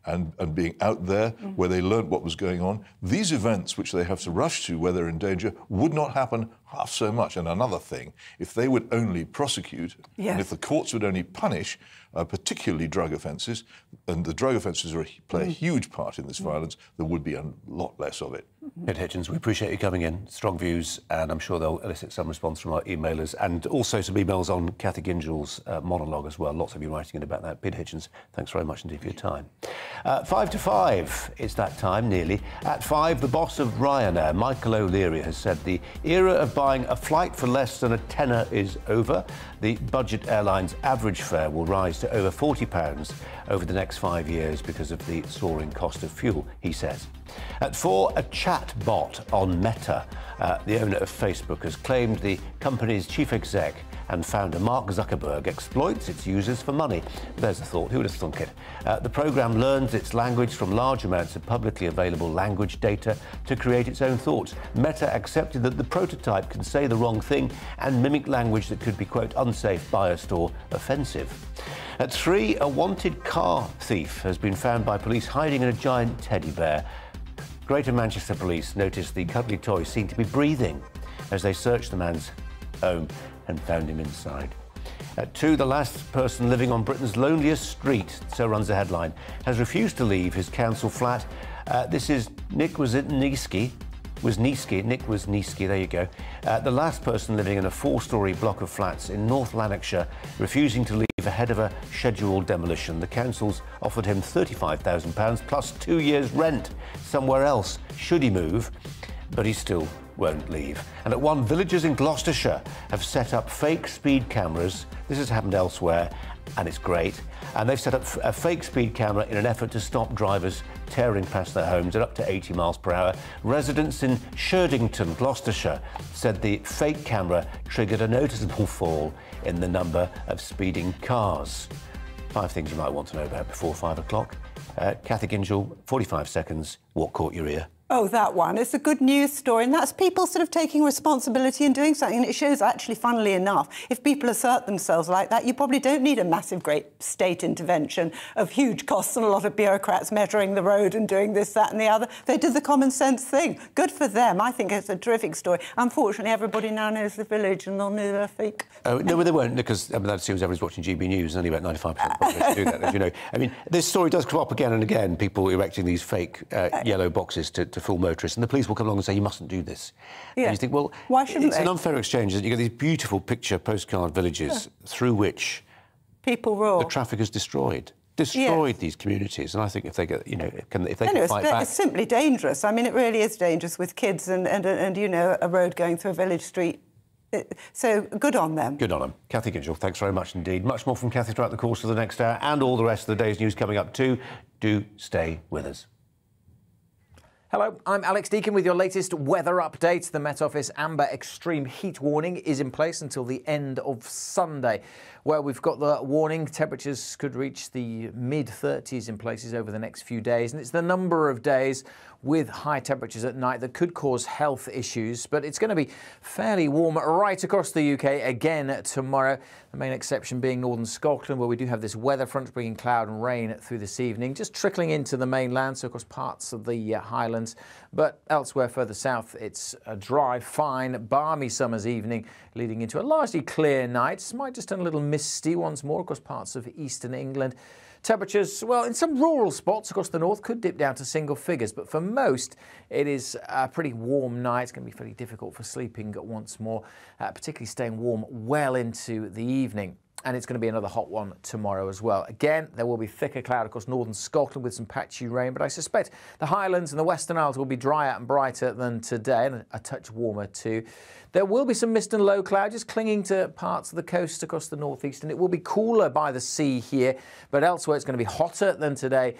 and being out there where they learnt what was going on, these events which they have to rush to where they're in danger would not happen half so much. And another thing, if they would only prosecute, and if the courts would only punish particularly drug offences, and the drug offences play a huge part in this violence, there would be a lot less of it. Ed Hitchens, we appreciate you coming in. Strong views, and I'm sure they'll elicit some response from our emailers, and also some emails on Cathy Gingell's monologue as well. Lots of you writing in about that. Peter Hitchens, thanks very much indeed for your time. 5 to 5, it's that time, nearly. At 5, the boss of Ryanair, Michael O'Leary, has said the era of buying a flight for less than a tenner is over. The budget airline's average fare will rise to over £40 over the next 5 years because of the soaring cost of fuel, he says. At 4, a chat bot on Meta. The owner of Facebook has claimed the company's chief exec and founder Mark Zuckerberg exploits its users for money. There's a thought, who would have thunk it? The programme learns its language from large amounts of publicly available language data to create its own thoughts. Meta accepted that the prototype can say the wrong thing and mimic language that could be, quote, unsafe, biased or offensive. At 3, a wanted car thief has been found by police hiding in a giant teddy bear. Greater Manchester Police noticed the cuddly toy seemed to be breathing as they searched the man's home and found him inside. At 2, the last person living on Britain's loneliest street, so runs the headline, has refused to leave his council flat. This is Nick Wisniewski, there you go. The last person living in a 4-storey block of flats in North Lanarkshire, refusing to leave ahead of a scheduled demolition. The council's offered him £35,000 plus 2 years' rent somewhere else, should he move, but he still won't leave. And at 1, villagers in Gloucestershire have set up fake speed cameras. This has happened elsewhere, and it's great. And they've set up a fake speed camera in an effort to stop drivers tearing past their homes at up to 80 miles per hour. Residents in Sherdington, Gloucestershire, said the fake camera triggered a noticeable fall in the number of speeding cars. 5 things you might want to know about before 5 o'clock. Cathy Gingell, 45 seconds. What caught your ear? Oh, that one. It's a good news story, and that's people sort of taking responsibility and doing something. And it shows, actually, funnily enough, if people assert themselves like that, you probably don't need a massive, great state intervention of huge costs and a lot of bureaucrats measuring the road and doing this, that and the other. They did the common sense thing. Good for them. I think it's a terrific story. Unfortunately, everybody now knows the village and they'll know they're fake. Oh, no, they won't, because that assumes everyone's watching GB News, and only about 95% probably do that, as you know. I mean, this story does come up again and again, people erecting these fake yellow boxes to fool motorists, and the police will come along and say, you mustn't do this. Yeah. And you think, well, why shouldn't it's an unfair exchange. You get these beautiful picture postcard villages through which people roar. The traffic is destroyed these communities, and I think if they get, you know, if they can fight back, it's simply dangerous. I mean, it really is dangerous with kids and you know, a road going through a village street. So good on them. Good on them. Cathy Gingell, thanks very much indeed. Much more from Cathy throughout the course of the next hour, and all the rest of the day's news coming up too. Do stay with us. Hello, I'm Alex Deakin with your latest weather update. The Met Office amber extreme heat warning is in place until the end of Sunday, where we've got the warning. Temperatures could reach the mid-30s in places over the next few days, and it's the number of days with high temperatures at night that could cause health issues, but it's going to be fairly warm right across the UK again tomorrow. The main exception being northern Scotland, where we do have this weather front bringing cloud and rain through this evening, just trickling into the mainland, so across parts of the Highlands. But elsewhere further south, it's a dry, fine, balmy summer's evening, leading into a largely clear night. Might just turn a little misty once more across parts of eastern England. Temperatures, well, in some rural spots across the north could dip down to single figures, but for most it is a pretty warm night. It's going to be fairly difficult for sleeping once more, particularly staying warm well into the evening. And it's going to be another hot one tomorrow as well. Again, there will be thicker cloud across northern Scotland with some patchy rain, but I suspect the Highlands and the Western Isles will be drier and brighter than today, and a touch warmer too. There will be some mist and low cloud just clinging to parts of the coast across the northeast, and it will be cooler by the sea here, but elsewhere it's going to be hotter than today.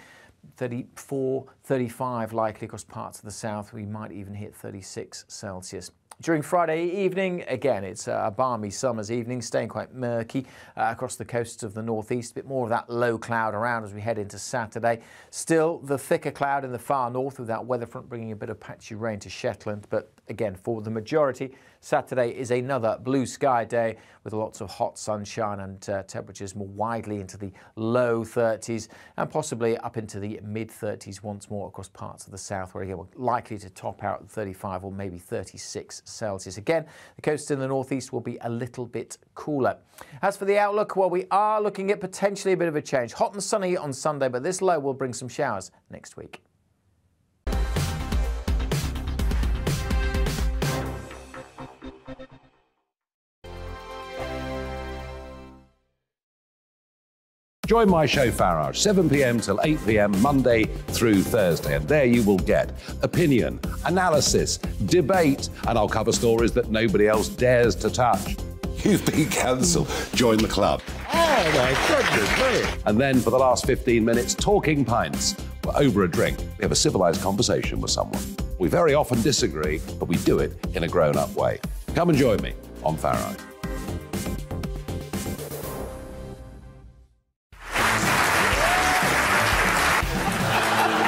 34, 35 likely across parts of the south. We might even hit 36 Celsius. During Friday evening, again, it's a balmy summer's evening, staying quite murky across the coasts of the northeast. A bit more of that low cloud around as we head into Saturday. Still the thicker cloud in the far north with that weather front bringing a bit of patchy rain to Shetland. But again, for the majority, Saturday is another blue sky day with lots of hot sunshine and temperatures more widely into the low 30s and possibly up into the mid 30s once more across parts of the south, where again we're likely to top out at 35 or maybe 36 Celsius. Again, the coast in the northeast will be a little bit cooler. As for the outlook, well, we are looking at potentially a bit of a change. Hot and sunny on Sunday, but this low will bring some showers next week. Join my show Farage, 7 p.m. till 8 p.m. Monday through Thursday, and there you will get opinion, analysis, debate, and I'll cover stories that nobody else dares to touch. You've been cancelled. Join the club. Oh my goodness, brilliant. And then for the last 15 minutes, talking pints. Over a drink, we have a civilised conversation with someone. We very often disagree, but we do it in a grown-up way. Come and join me on Farage.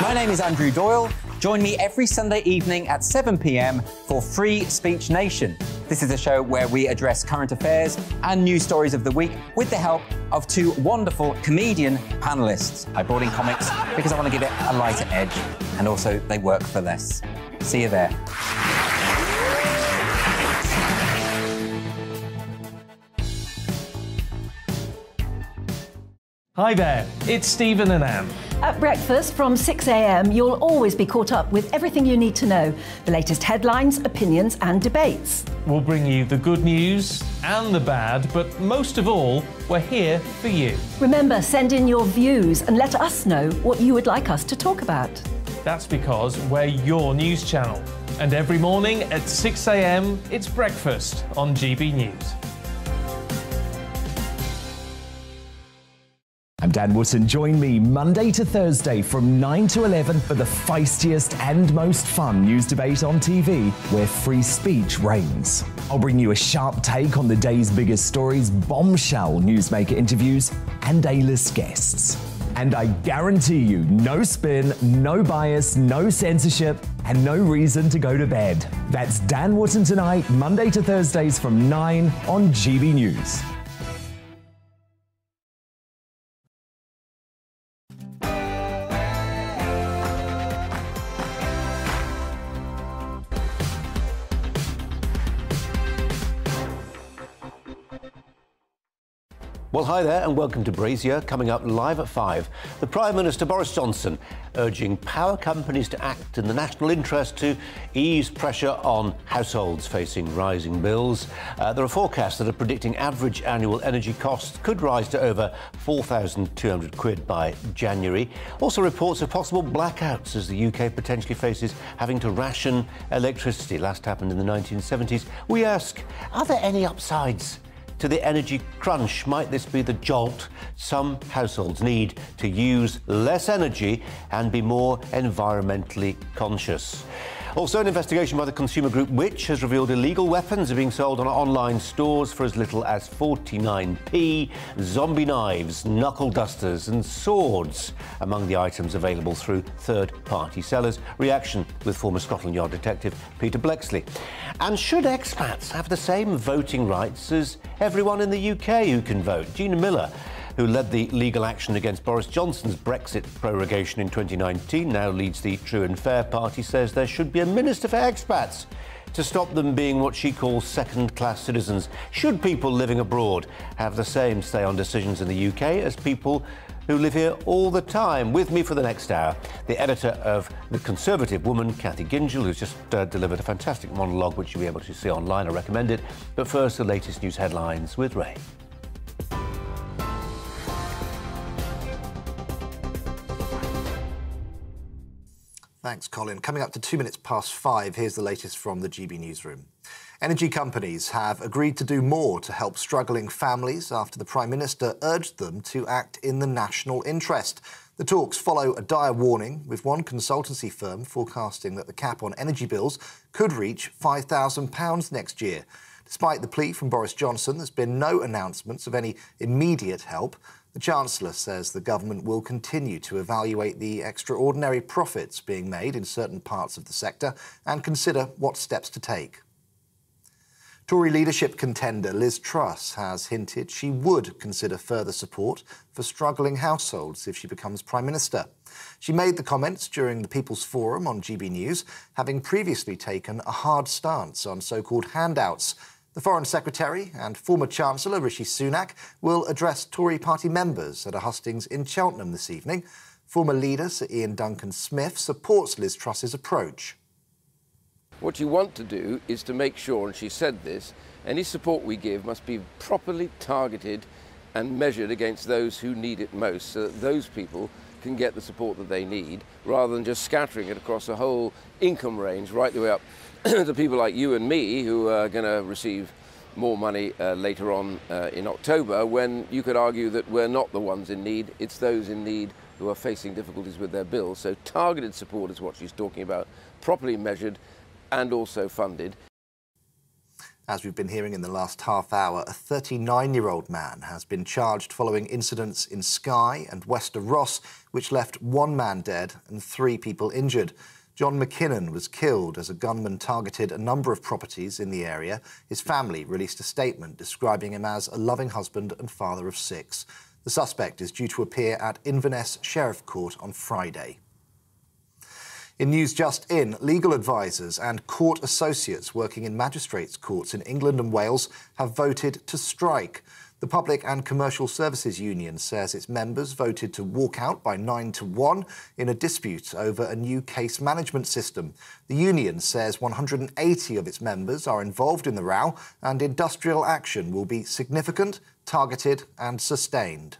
My name is Andrew Doyle. Join me every Sunday evening at 7 p.m. for Free Speech Nation. This is a show where we address current affairs and news stories of the week with the help of two wonderful comedian panellists. I brought in comics because I want to give it a lighter edge, and also they work for less. See you there. Hi there, it's Stephen and Anne. At breakfast from 6 a.m, you'll always be caught up with everything you need to know, the latest headlines, opinions and debates. We'll bring you the good news and the bad, but most of all, we're here for you. Remember, send in your views and let us know what you would like us to talk about. That's because we're your news channel. And every morning at 6 a.m, it's breakfast on GB News. I'm Dan Wootton. Join me Monday to Thursday from 9 to 11 for the feistiest and most fun news debate on TV, where free speech reigns. I'll bring you a sharp take on the day's biggest stories, bombshell newsmaker interviews, and A-list guests. And I guarantee you, no spin, no bias, no censorship, and no reason to go to bed. That's Dan Wootton tonight, Monday to Thursdays from 9 on GB News. Well, hi there and welcome to Brazier. Coming up live at 5, the Prime Minister Boris Johnson urging power companies to act in the national interest to ease pressure on households facing rising bills. There are forecasts that are predicting average annual energy costs could rise to over 4,200 quid by January. Also reports of possible blackouts as the UK potentially faces having to ration electricity. Last happened in the 1970s. We ask, are there any upsides to the energy crunch? Might this be the jolt some households need to use less energy and be more environmentally conscious? Also, an investigation by the consumer group Which has revealed illegal weapons are being sold on online stores for as little as 49p. Zombie knives, knuckle dusters and swords among the items available through third-party sellers. Reaction with former Scotland Yard detective Peter Bleksley. And should expats have the same voting rights as everyone in the UK who can vote? Gina Miller, who led the legal action against Boris Johnson's Brexit prorogation in 2019, now leads the True and Fair party, says there should be a minister for expats to stop them being what she calls second-class citizens. Should people living abroad have the same say on decisions in the UK as people who live here all the time? With me for the next hour, the editor of The Conservative Woman, Cathy Gingell, who's just delivered a fantastic monologue which you'll be able to see online. I recommend it. But first, the latest news headlines with Ray. Thanks, Colin. Coming up to 2 minutes past 5, here's the latest from the GB newsroom. Energy companies have agreed to do more to help struggling families after the Prime Minister urged them to act in the national interest. The talks follow a dire warning, with one consultancy firm forecasting that the cap on energy bills could reach £5,000 next year. Despite the plea from Boris Johnson, there's been no announcements of any immediate help. The Chancellor says the government will continue to evaluate the extraordinary profits being made in certain parts of the sector and consider what steps to take. Tory leadership contender Liz Truss has hinted she would consider further support for struggling households if she becomes Prime Minister. She made the comments during the People's Forum on GB News, having previously taken a hard stance on so-called handouts. The Foreign Secretary and former Chancellor Rishi Sunak will address Tory party members at a hustings in Cheltenham this evening. Former leader Sir Ian Duncan-Smith supports Liz Truss's approach. What you want to do is to make sure, and she said this, any support we give must be properly targeted and measured against those who need it most, so that those people can get the support that they need, rather than just scattering it across a whole income range right the way up to people like you and me, who are going to receive more money later on in October, when you could argue that we're not the ones in need, it's those in need who are facing difficulties with their bills. So targeted support is what she's talking about, properly measured and also funded. As we've been hearing in the last half hour, a 39-year-old man has been charged following incidents in Skye and Wester Ross, which left one man dead and 3 people injured. John McKinnon was killed as a gunman targeted a number of properties in the area. His family released a statement describing him as a loving husband and father of 6. The suspect is due to appear at Inverness Sheriff Court on Friday. In news just in, legal advisers and court associates working in magistrates' courts in England and Wales have voted to strike. The Public and Commercial Services Union says its members voted to walk out by 9-1 in a dispute over a new case management system. The union says 180 of its members are involved in the row and industrial action will be significant, targeted and sustained.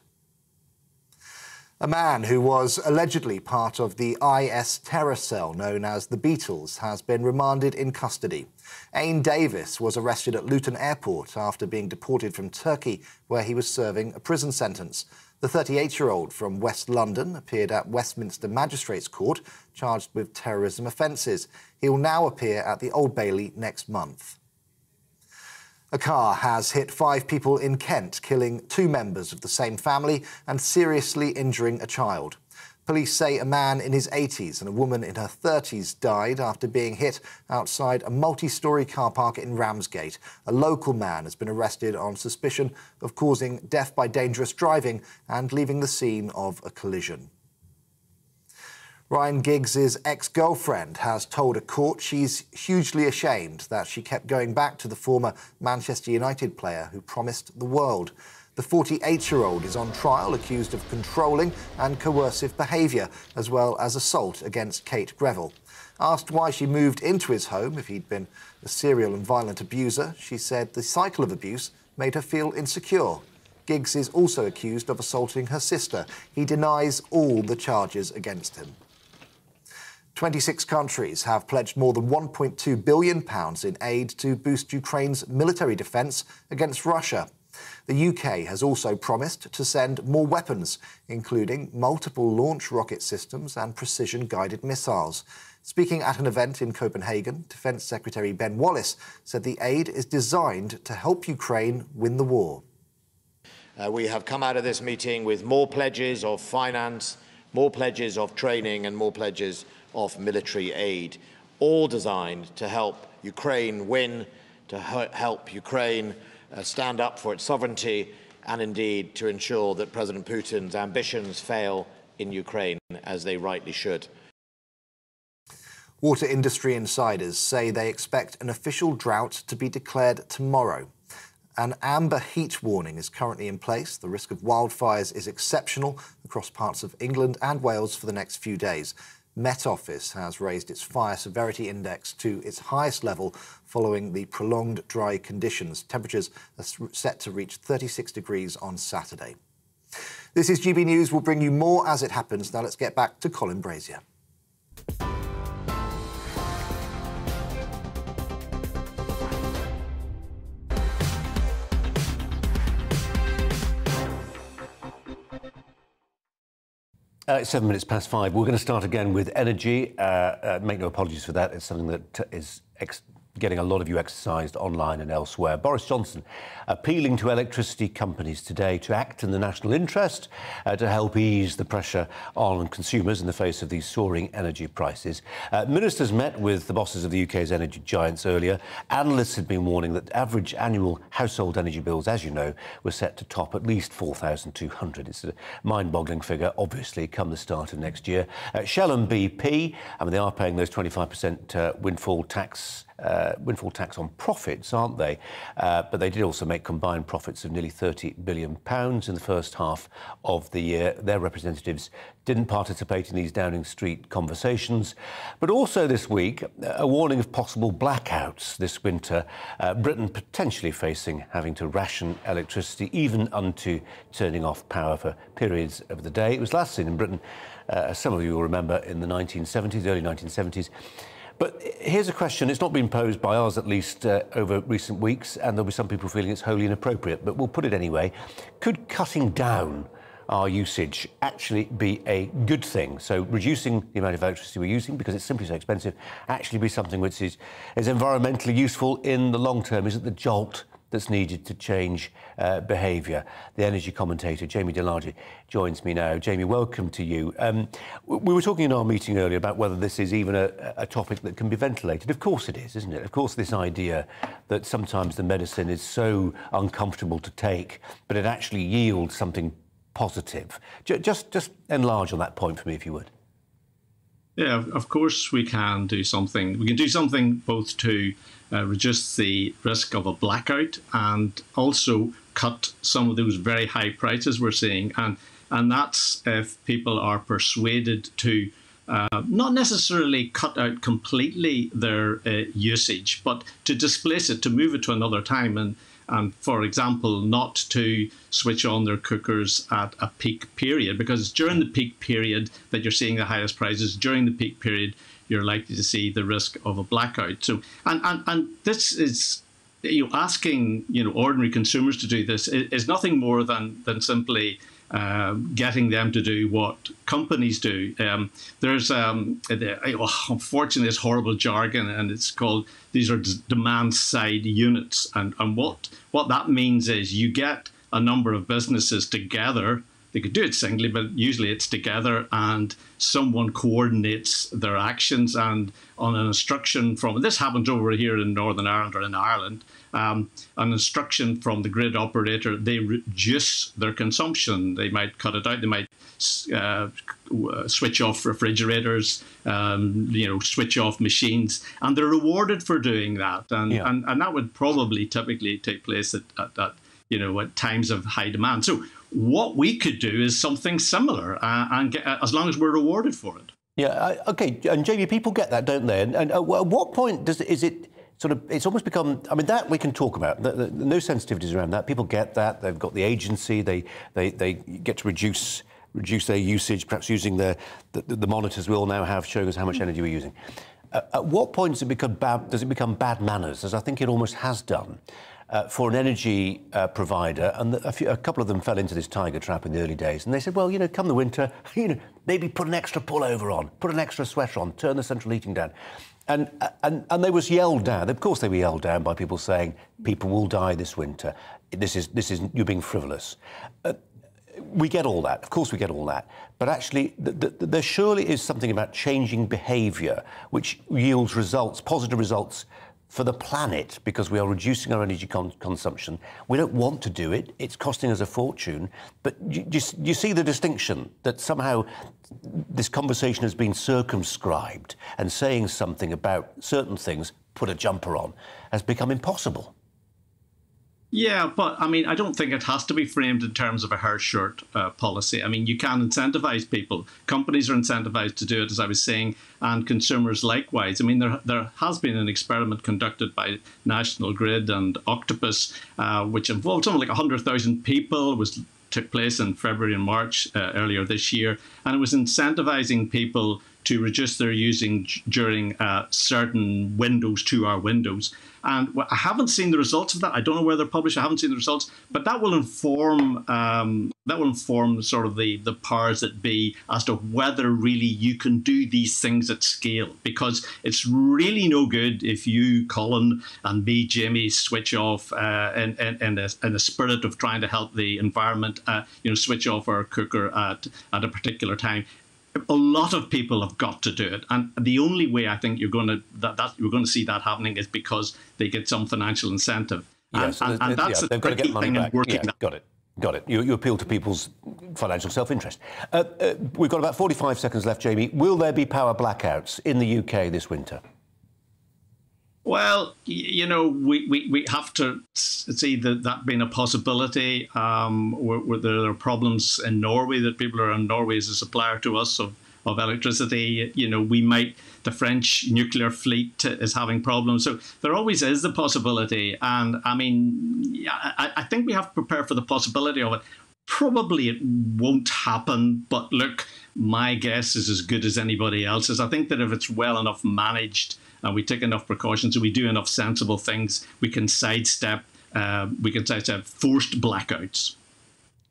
A man who was allegedly part of the IS terror cell known as the Beatles has been remanded in custody. Ain Davis was arrested at Luton Airport after being deported from Turkey, where he was serving a prison sentence. The 38-year-old from West London appeared at Westminster Magistrates Court, charged with terrorism offences. He will now appear at the Old Bailey next month. A car has hit 5 people in Kent, killing 2 members of the same family and seriously injuring a child. Police say a man in his 80s and a woman in her 30s died after being hit outside a multi-storey car park in Ramsgate. A local man has been arrested on suspicion of causing death by dangerous driving and leaving the scene of a collision. Ryan Giggs' ex-girlfriend has told a court she's hugely ashamed that she kept going back to the former Manchester United player who promised the world. The 48-year-old is on trial accused of controlling and coercive behaviour, as well as assault against Kate Greville. Asked why she moved into his home if he'd been a serial and violent abuser, she said the cycle of abuse made her feel insecure. Giggs is also accused of assaulting her sister. He denies all the charges against him. 26 countries have pledged more than £1.2 billion in aid to boost Ukraine's military defence against Russia. The UK has also promised to send more weapons, including multiple launch rocket systems and precision-guided missiles. Speaking at an event in Copenhagen, Defence Secretary Ben Wallace said the aid is designed to help Ukraine win the war. We have come out of this meeting with more pledges of finance, more pledges of training and more pledges of military aid, all designed to help Ukraine win, to help Ukraine stand up for its sovereignty, and indeed to ensure that President Putin's ambitions fail in Ukraine, as they rightly should. Water industry insiders say they expect an official drought to be declared tomorrow. An amber heat warning is currently in place. The risk of wildfires is exceptional across parts of England and Wales for the next few days. Met Office has raised its fire severity index to its highest level following the prolonged dry conditions. Temperatures are set to reach 36 degrees on Saturday. This is GB News. We'll bring you more as it happens. Now let's get back to Colin Brazier. It's 7 minutes past 5. We're going to start again with energy. Make no apologies for that. It's something that is getting a lot of you exercised online and elsewhere. Boris Johnson appealing to electricity companies today to act in the national interest to help ease the pressure on consumers in the face of these soaring energy prices. Ministers met with the bosses of the UK's energy giants earlier. Analysts had been warning that average annual household energy bills, as you know, were set to top at least £4,200. It's a mind-boggling figure, obviously, come the start of next year. Shell and BP, they are paying those 25% windfall tax on profits, aren't they? But they did also make combined profits of nearly £30 billion in the first half of the year. Their representatives didn't participate in these Downing Street conversations. But also this week, a warning of possible blackouts this winter. Britain potentially facing having to ration electricity, even unto turning off power for periods of the day. It was last seen in Britain, as some of you will remember, in the 1970s, early 1970s. But here's a question. It's not been posed by us, at least, over recent weeks, and there'll be some people feeling it's wholly inappropriate, but we'll put it anyway. Could cutting down our usage actually be a good thing? So reducing the amount of electricity we're using, because it's simply so expensive, actually be something which is environmentally useful in the long term? Is it the jolt that's needed to change behaviour. The energy commentator, Jamie Delage, joins me now. Jamie, welcome to you. We were talking in our meeting earlier about whether this is even a topic that can be ventilated. Of course it is, isn't it? Of course, this idea that sometimes the medicine is so uncomfortable to take, but it actually yields something positive. Just enlarge on that point for me, if you would. Yeah, of course we can do something. We can do something both to reduce the risk of a blackout and also cut some of those very high prices we're seeing. And that's if people are persuaded to not necessarily cut out completely their usage, but to displace it, to move it to another time. And for example, not to switch on their cookers at a peak period, because it's during the peak period that you're seeing the highest prices. During the peak period, you're likely to see the risk of a blackout. So, and this is, asking, ordinary consumers to do this is nothing more than simply getting them to do what companies do. There's unfortunately this horrible jargon, and it's called, these are demand side units, and what that means is you get a number of businesses together. They could do it singly, but usually it's together, and someone coordinates their actions, and on an instruction from, this happens over here in Northern Ireland or in Ireland, an instruction from the grid operator, they reduce their consumption. They might cut it out. They might switch off refrigerators, switch off machines, and they're rewarded for doing that. And that would probably typically take place at times of high demand. So what we could do is something similar, and get, as long as we're rewarded for it. Yeah, OK. And Jamie, people get that, don't they? And at what point is it sort of, it's almost become, I mean, that we can talk about. No sensitivities around that. People get that. They've got the agency. They get to reduce their usage, perhaps using the monitors we all now have showing us how much energy we're using. At what point does it become bad manners, as I think it almost has done, for an energy provider? And a couple of them fell into this tiger trap in the early days, and they said, well, come the winter, maybe put an extra pullover on, put an extra sweater on, turn the central heating down. And they was yelled down. Of course, they were yelled down by people saying, people will die this winter. This is you're being frivolous. We get all that. Of course, we get all that. But actually, there surely is something about changing behaviour which yields results, positive results for the planet, because we are reducing our energy consumption. We don't want to do it. It's costing us a fortune. But you see the distinction that somehow this conversation has been circumscribed, and saying something about certain things, put a jumper on, has become impossible. Yeah, but I mean, I don't think it has to be framed in terms of a hair shirt policy. I mean, you can incentivize people. Companies are incentivized to do it, as I was saying, and consumers likewise. I mean, there has been an experiment conducted by National Grid and Octopus, which involved something like 100,000 people. Took place in February and March earlier this year, and it was incentivizing people to reduce their using during certain windows, 2-hour windows. And I haven't seen the results of that. I don't know where they're published. I haven't seen the results, but that will inform sort of the powers that be as to whether really you can do these things at scale. Because it's really no good if you, Colin, and me, Jamie, switch off in the spirit of trying to help the environment. Switch off our cooker at a particular time. A lot of people have got to do it, and the only way I think you're going to see that happening is because they get some financial incentive. Yes, and that's they've got to get money back. Got it. You appeal to people's financial self-interest. We've got about 45 seconds left, Jamie. Will there be power blackouts in the UK this winter? Well, we have to see that being a possibility. Where there are problems in Norway, that people are in Norway as a supplier to us of electricity. The French nuclear fleet is having problems. So there always is the possibility. And I mean, I think we have to prepare for the possibility of it. Probably it won't happen, but look, my guess is as good as anybody else's. I think that if it's well enough managed, and we take enough precautions and we do enough sensible things, we can sidestep forced blackouts.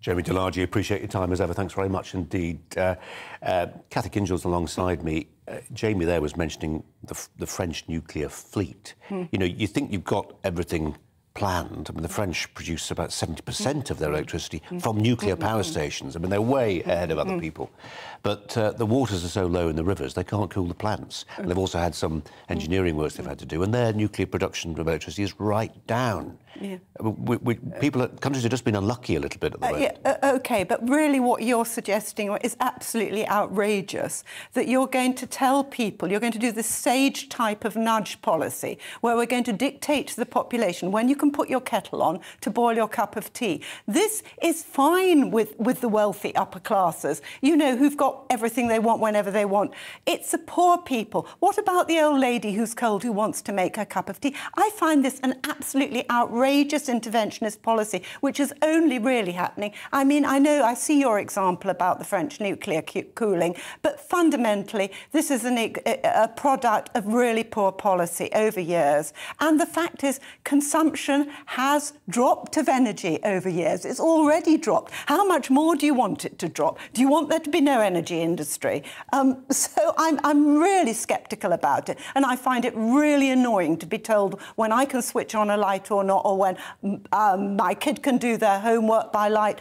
Jamie Delage, appreciate your time as ever. Thanks very much indeed. Cathy Kingel's alongside me. Jamie there was mentioning the French nuclear fleet. You think you've got everything planned. I mean, the French produce about 70% of their electricity from nuclear power stations. I mean, they're way ahead of other people. But the waters are so low in the rivers, they can't cool the plants. And they've also had some engineering works they've had to do, and their nuclear production of electricity is right down. Yeah. Countries have just been unlucky a little bit at the moment. OK, but really what you're suggesting is absolutely outrageous, that you're going to tell people, you're going to do the sage type of nudge policy, where we're going to dictate to the population when you can put your kettle on to boil your cup of tea. This is fine with the wealthy upper classes, you know, who've got everything they want whenever they want. It's the poor people. What about the old lady who's cold who wants to make her cup of tea? I find this an absolutely outrageous interventionist policy, which is only really happening. I mean, I see your example about the French nuclear cooling, but fundamentally, this is a product of really poor policy over years. And the fact is, consumption has dropped of energy over years. It's already dropped. How much more do you want it to drop? Do you want there to be no energy industry? So I'm really sceptical about it, and I find it really annoying to be told when I can switch on a light or not, or when my kid can do their homework by light.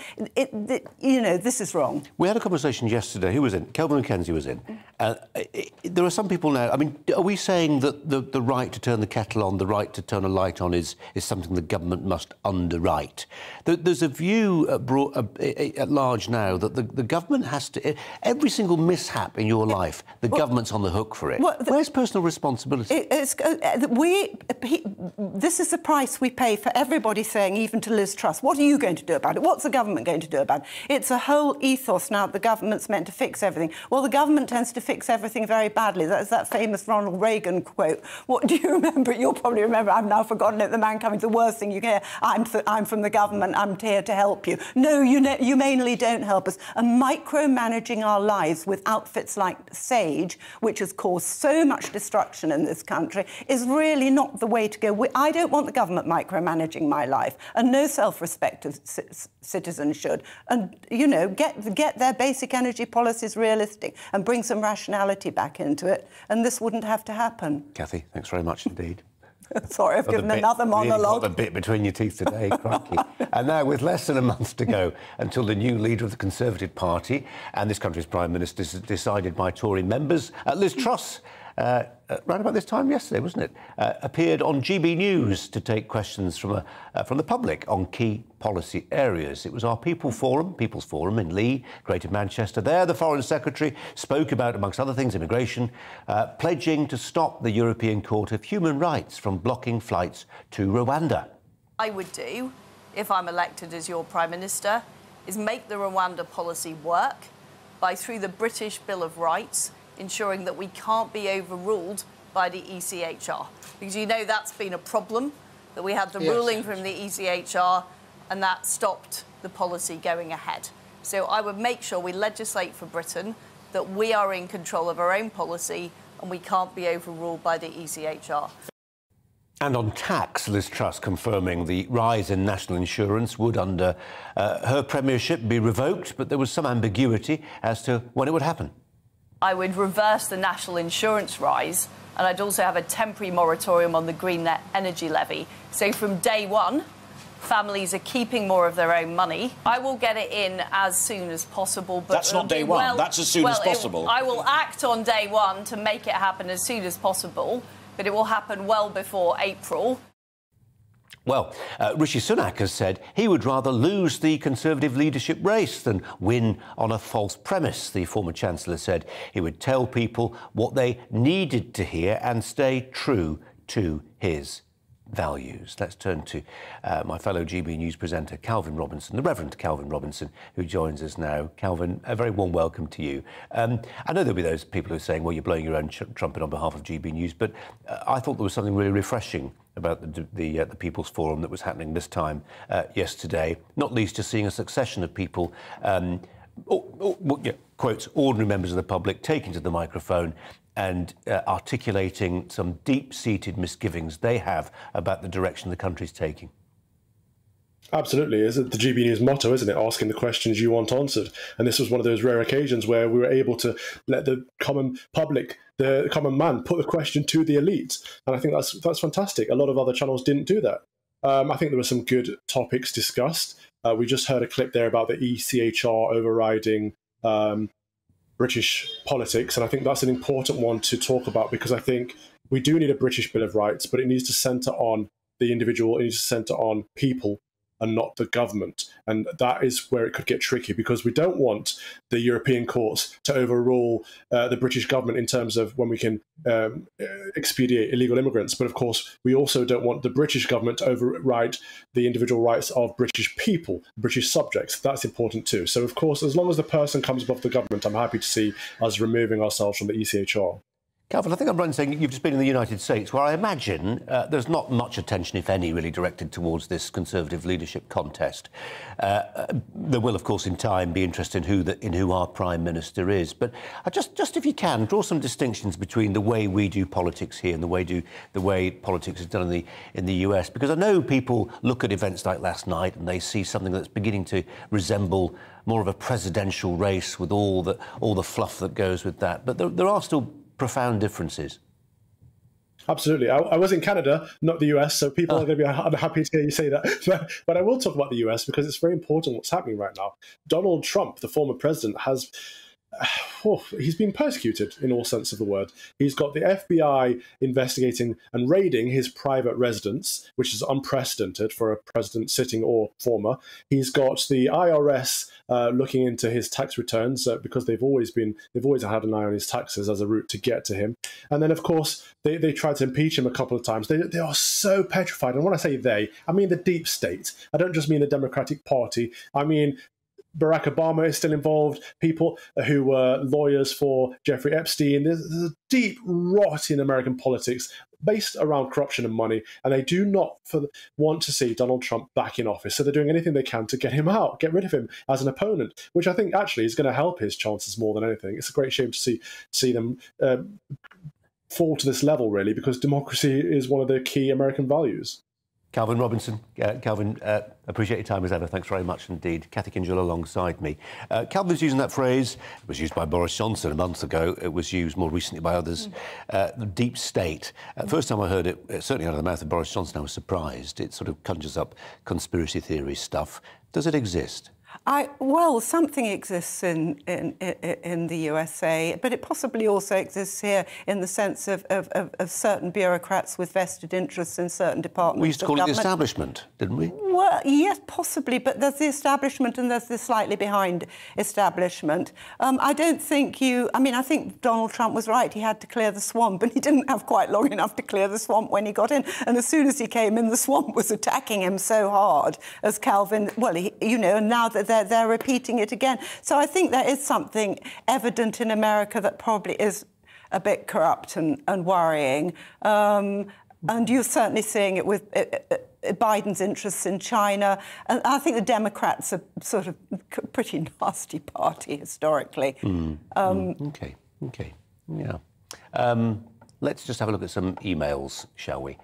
You know, this is wrong. We had a conversation yesterday. Who was in? Kelvin Mackenzie was in. There are some people now. I mean, are we saying that the right to turn the kettle on, the right to turn a light on, is something the government must underwrite? There's a view at large now that the government has to. Every single mishap in your life, the government's on the hook for it. Where's personal responsibility? This is the price we pay for everybody saying, even to Liz Truss, what are you going to do about it? What's the government going to do about it? It's a whole ethos now that the government's meant to fix everything. Well, the government tends to fix everything very badly. That's that famous Ronald Reagan quote. What do you remember? You'll probably remember. I've now forgotten it. The man coming, the worst thing you hear, I'm from the government, I'm here to help you. No, you mainly don't help us. And micromanaging our lives with outfits like Sage, which has caused so much destruction in this country, is really not the way to go. I don't want the government micromanaging my life, and no self-respective citizen should. And, you know, get their basic energy policies realistic and bring some rationality back into it, and this wouldn't have to happen. Cathy, thanks very much indeed. Sorry, I've given another monologue. Really got the bit between your teeth today, crikey. And now, with less than a month to go until the new leader of the Conservative Party and this country's Prime Minister is decided by Tory members, Liz Truss, right about this time yesterday, wasn't it, appeared on GBNews to take questions from the public on key policy areas. It was our People's Forum in Lee, Greater Manchester. There, the Foreign Secretary spoke about, amongst other things, immigration, pledging to stop the European Court of Human Rights from blocking flights to Rwanda. I would do, if I'm elected as your Prime Minister, is make the Rwanda policy work by, through the British Bill of Rights, ensuring that we can't be overruled by the ECHR. Because you know that's been a problem, that we had the ruling from the ECHR and that stopped the policy going ahead. So I would make sure we legislate for Britain that we are in control of our own policy and we can't be overruled by the ECHR. And on tax, Liz Truss confirming the rise in national insurance would, under her premiership, be revoked, but there was some ambiguity as to when it would happen. I would reverse the national insurance rise, and I'd also have a temporary moratorium on the green energy levy. So from day one, families are keeping more of their own money. I will get it in as soon as possible. But that's not day one. That's as soon as possible. I will act on day one to make it happen as soon as possible, but it will happen well before April. Well, Rishi Sunak has said he would rather lose the Conservative leadership race than win on a false premise. The former Chancellor said he would tell people what they needed to hear and stay true to his values. Let's turn to my fellow GB News presenter, Calvin Robinson, the Reverend Calvin Robinson, who joins us now. Calvin, a very warm welcome to you. I know there'll be those people who are saying, well, you're blowing your own trumpet on behalf of GB News, but I thought there was something really refreshing about the People's Forum that was happening this time yesterday, not least just seeing a succession of people, quotes, ordinary members of the public taking to the microphone and articulating some deep-seated misgivings they have about the direction the country's taking. Absolutely. It's the GB News motto, isn't it? Asking the questions you want answered. And this was one of those rare occasions where we were able to let the common public, the common man, put the question to the elite. And I think that's fantastic. A lot of other channels didn't do that. I think there were some good topics discussed. We just heard a clip there about the ECHR overriding British politics, and I think that's an important one to talk about, because I think we do need a British Bill of Rights, but it needs to centre on the individual, it needs to centre on people and not the government. And that is where it could get tricky, because we don't want the European courts to overrule the British government in terms of when we can expedite illegal immigrants. But of course, we also don't want the British government to override the individual rights of British people, British subjects. That's important too. So of course, as long as the person comes above the government, I'm happy to see us removing ourselves from the ECHR. Calvin, I think I'm right in saying you've just been in the United States, where I imagine there's not much attention, if any, really directed towards this Conservative leadership contest. There will, of course, in time be interest in who our Prime Minister is. But just if you can, draw some distinctions between the way we do politics here and the way politics is done in the US. Because I know people look at events like last night and they see something that's beginning to resemble more of a presidential race with all the fluff that goes with that. But there are still profound differences. Absolutely. I was in Canada, not the US, so people are going to be unhappy to hear you say that. But I will talk about the US because it's very important what's happening right now. Donald Trump, the former president, has... he's been persecuted in all sense of the word. He's got the FBI investigating and raiding his private residence, which is unprecedented for a president sitting or former. He's got the IRS looking into his tax returns because they've always had an eye on his taxes as a route to get to him. And then, of course, they tried to impeach him a couple of times. They are so petrified. And when I say they, I mean the deep state. I don't just mean the Democratic Party. I mean Barack Obama is still involved, people who were lawyers for Jeffrey Epstein. There's a deep rot in American politics based around corruption and money, and they do not want to see Donald Trump back in office. So they're doing anything they can to get him out, get rid of him as an opponent, which I think actually is going to help his chances more than anything. It's a great shame to see them fall to this level, really, because democracy is one of the key American values. Calvin Robinson. Calvin, appreciate your time as ever. Thanks very much indeed. Kathy Kingill alongside me. Calvin's using that phrase. It was used by Boris Johnson a month ago. It was used more recently by others. The deep state. First time I heard it, certainly out of the mouth of Boris Johnson, I was surprised. It sort of conjures up conspiracy theory stuff. Does it exist? Well, something exists in the USA, but it possibly also exists here in the sense of certain bureaucrats with vested interests in certain departments. We used to call it the establishment, didn't we? Well, yes, possibly, but there's the establishment and there's the slightly behind establishment. I don't think I think Donald Trump was right. He had to clear the swamp, and he didn't have quite long enough to clear the swamp when he got in. And as soon as he came in, the swamp was attacking him so hard, as Calvin, and now that they're repeating it again. So I think there is something evident in America that probably is a bit corrupt and worrying. And you're certainly seeing it with Biden's interests in China. And I think the Democrats are sort of a pretty nasty party historically. OK. Yeah. Let's just have a look at some emails, shall we?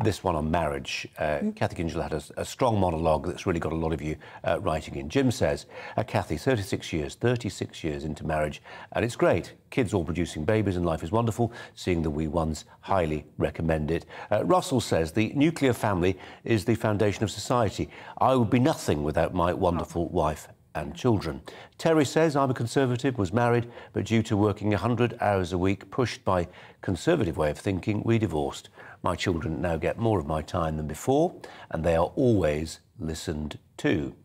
This one on marriage. Kathy Kingill had a strong monologue that's really got a lot of you writing in. Jim says, Kathy, 36 years into marriage, and it's great. Kids all producing babies and life is wonderful. Seeing the wee ones, highly recommend it. Russell says, the nuclear family is the foundation of society. I would be nothing without my wonderful wife and children. Terry says, I'm a Conservative, was married, but due to working 100 hours a week, pushed by Conservative way of thinking, we divorced. My children now get more of my time than before, and they are always listened to.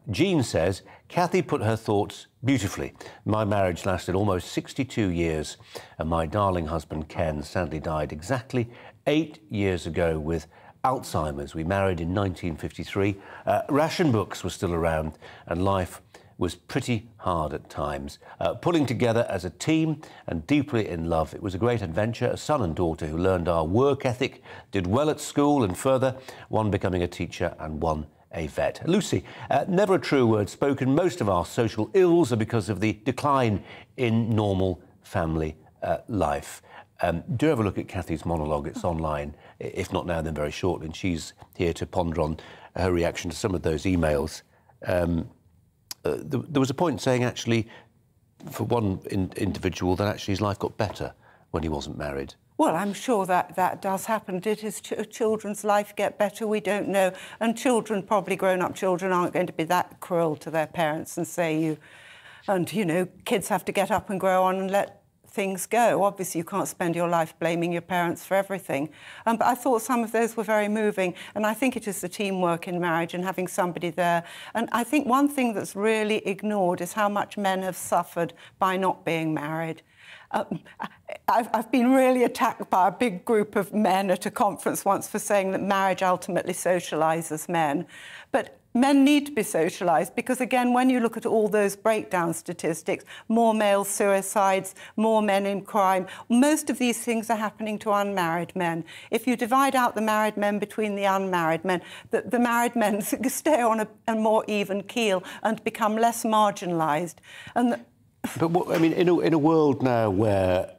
Jean says, Kathy put her thoughts beautifully. My marriage lasted almost 62 years, and my darling husband, Ken, sadly died exactly 8 years ago with Alzheimer's. We married in 1953. Ration books were still around, and life was pretty hard at times. Pulling together as a team and deeply in love. It was a great adventure, a son and daughter who learned our work ethic, did well at school and further, one becoming a teacher and one a vet. Lucy, never a true word spoken. Most of our social ills are because of the decline in normal family life. Do have a look at Kathy's monologue. It's online. If not now, then very shortly. And she's here to ponder on her reaction to some of those emails. There was a point saying, actually, for one individual, that actually his life got better when he wasn't married. Well, I'm sure that does happen. Did his children's life get better? We don't know. And children, probably grown-up children, aren't going to be that cruel to their parents and say you... And, you know, kids have to get up and grow on and let things go. Obviously, you can't spend your life blaming your parents for everything. But I thought some of those were very moving. And I think it is the teamwork in marriage and having somebody there. And I think one thing that's really ignored is how much men have suffered by not being married. I've been really attacked by a big group of men at a conference once for saying that marriage ultimately socialises men. But men need to be socialised because, again, when you look at all those breakdown statistics, more male suicides, more men in crime, most of these things are happening to unmarried men. If you divide out the married men between the unmarried men, the married men stay on a more even keel and become less marginalised. But I mean, in a world now where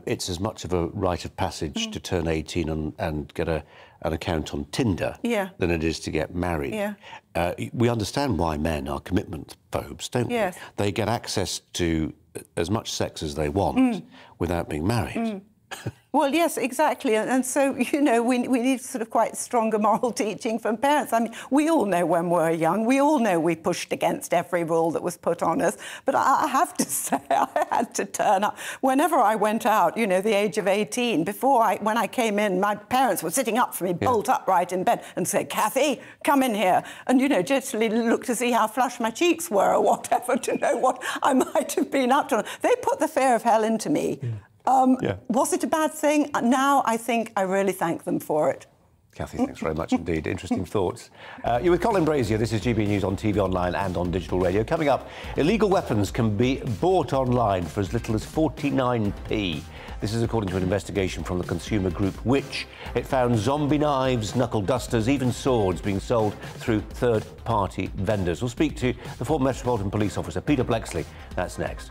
it's as much of a rite of passage to turn 18 and get an account on Tinder than it is to get married, we understand why men are commitment phobes, don't we? Yes. They get access to as much sex as they want without being married. Well, yes, exactly. And so, you know, we need sort of quite stronger moral teaching from parents. I mean, we all know when we're young, we all know we pushed against every rule that was put on us. But I have to say, I had to turn up. Whenever I went out, you know, the age of 18, when I came in, my parents were sitting up for me, bolt upright in bed, and said, "Kathy, come in here." And, you know, just look to see how flushed my cheeks were or whatever, to know what I might have been up to. They put the fear of hell into me. Was it a bad thing? Now I think I really thank them for it. Kathy, thanks very much indeed. Interesting thoughts. You're with Colin Brazier. This is GB News on TV, online and on digital radio. Coming up, illegal weapons can be bought online for as little as 49p. This is according to an investigation from the consumer group Which. It found zombie knives, knuckle dusters, even swords being sold through third-party vendors. We'll speak to the former Metropolitan Police officer, Peter Blexley. That's next.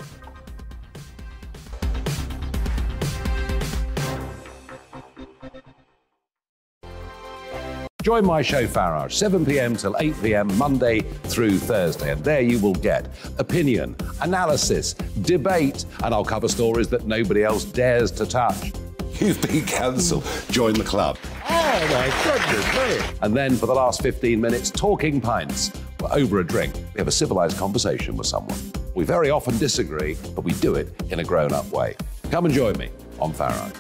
Join my show Farage, 7 p.m. till 8 p.m. Monday through Thursday. And there you will get opinion, analysis, debate, and I'll cover stories that nobody else dares to touch. You've been cancelled. Join the club. Oh, my goodness me. And then for the last 15 minutes, talking pints. We're over a drink. We have a civilised conversation with someone. We very often disagree, but we do it in a grown-up way. Come and join me on Farage.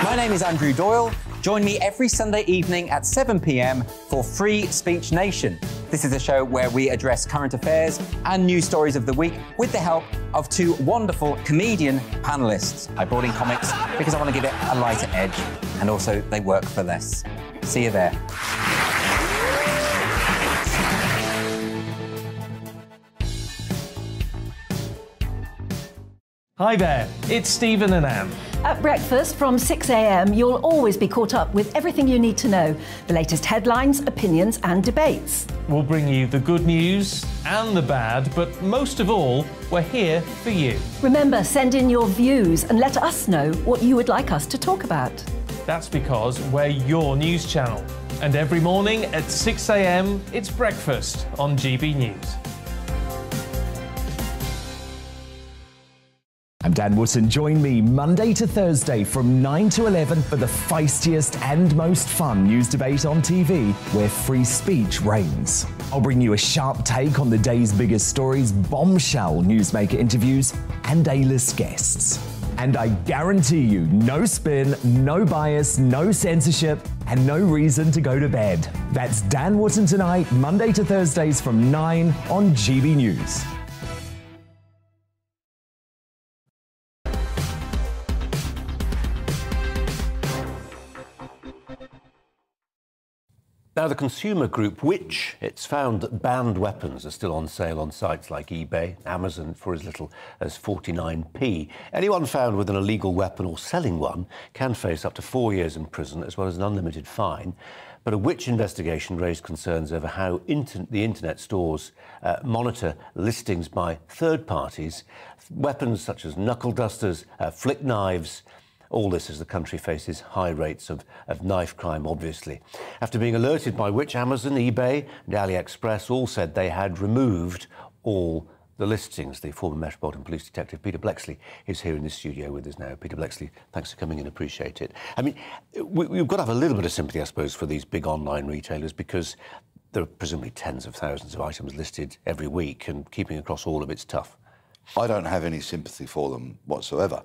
My name is Andrew Doyle. Join me every Sunday evening at 7 p.m. for Free Speech Nation. This is a show where we address current affairs and news stories of the week with the help of two wonderful comedian panellists. I brought in comics because I want to give it a lighter edge, and also they work for less. See you there. Hi there, it's Stephen and Anne. At breakfast from 6 a.m, you'll always be caught up with everything you need to know, the latest headlines, opinions and debates. We'll bring you the good news and the bad, but most of all, we're here for you. Remember, send in your views and let us know what you would like us to talk about. That's because we're your news channel. And every morning at 6 a.m, it's breakfast on GB News. I'm Dan Wootton. Join me Monday to Thursday from 9 to 11 for the feistiest and most fun news debate on TV, where free speech reigns. I'll bring you a sharp take on the day's biggest stories, bombshell newsmaker interviews, and A-list guests. And I guarantee you, no spin, no bias, no censorship, and no reason to go to bed. That's Dan Wootton tonight, Monday to Thursdays from 9 on GB News. Now, the consumer group Which, it's found that banned weapons are still on sale on sites like eBay, Amazon for as little as 49p. Anyone found with an illegal weapon or selling one can face up to 4 years in prison as well as an unlimited fine. But a Which investigation raised concerns over how the internet stores monitor listings by third parties, weapons such as knuckle dusters, flick knives. All this as the country faces high rates of knife crime, obviously. After being alerted by Which, Amazon, eBay and AliExpress all said they had removed all the listings. The former Metropolitan Police Detective Peter Bleksley is here in the studio with us now. Peter Bleksley, thanks for coming in, appreciate it. I mean, we've got to have a little bit of sympathy, I suppose, for these big online retailers, because there are presumably tens of thousands of items listed every week, and keeping across all of it's tough. I don't have any sympathy for them whatsoever.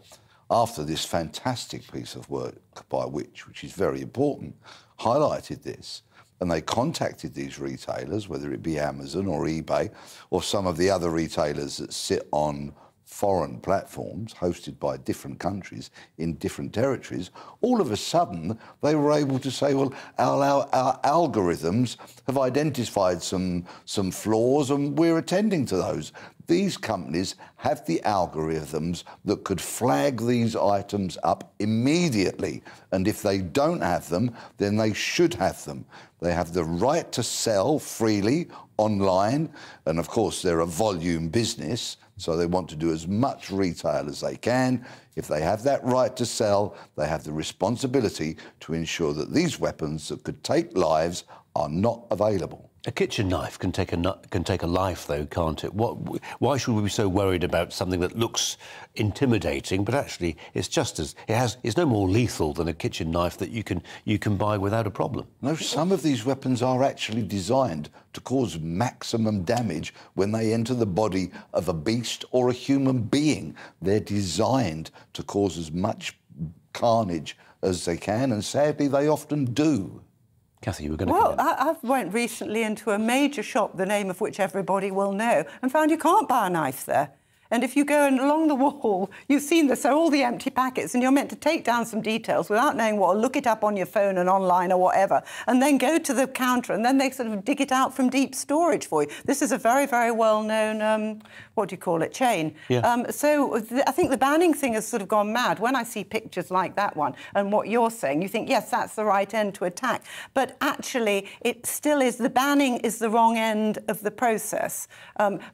After this fantastic piece of work by which is very important, highlighted this, and they contacted these retailers, whether it be Amazon or eBay or some of the other retailers that sit on foreign platforms hosted by different countries in different territories, all of a sudden they were able to say, well, our algorithms have identified some flaws and we're attending to those. These companies have the algorithms that could flag these items up immediately, and if they don't have them, then they should have them. They have the right to sell freely online, and of course they're a volume business, so they want to do as much retail as they can. If they have that right to sell, they have the responsibility to ensure that these weapons that could take lives are not available. A kitchen knife can take a life, though, can't it? Why should we be so worried about something that looks intimidating, but actually it's just as it's no more lethal than a kitchen knife that you can buy without a problem? No, some of these weapons are actually designed to cause maximum damage when they enter the body of a beast or a human being. They're designed to cause as much carnage as they can, and sadly they often do. Cathy, you were going to Well, I went recently into a major shop, the name of which everybody will know, and found you can't buy a knife there. And if you go along the wall, you've seen this, so all the empty packets, and you're meant to take down some details without knowing what, or look it up on your phone and online or whatever, and then go to the counter, and then they sort of dig it out from deep storage for you. This is a very, very well-known, what do you call it, chain. Yeah. I think the banning thing has sort of gone mad. When I see pictures like that one and what you're saying, you think, yes, that's the right end to attack. But actually, it still is, the banning is the wrong end of the process.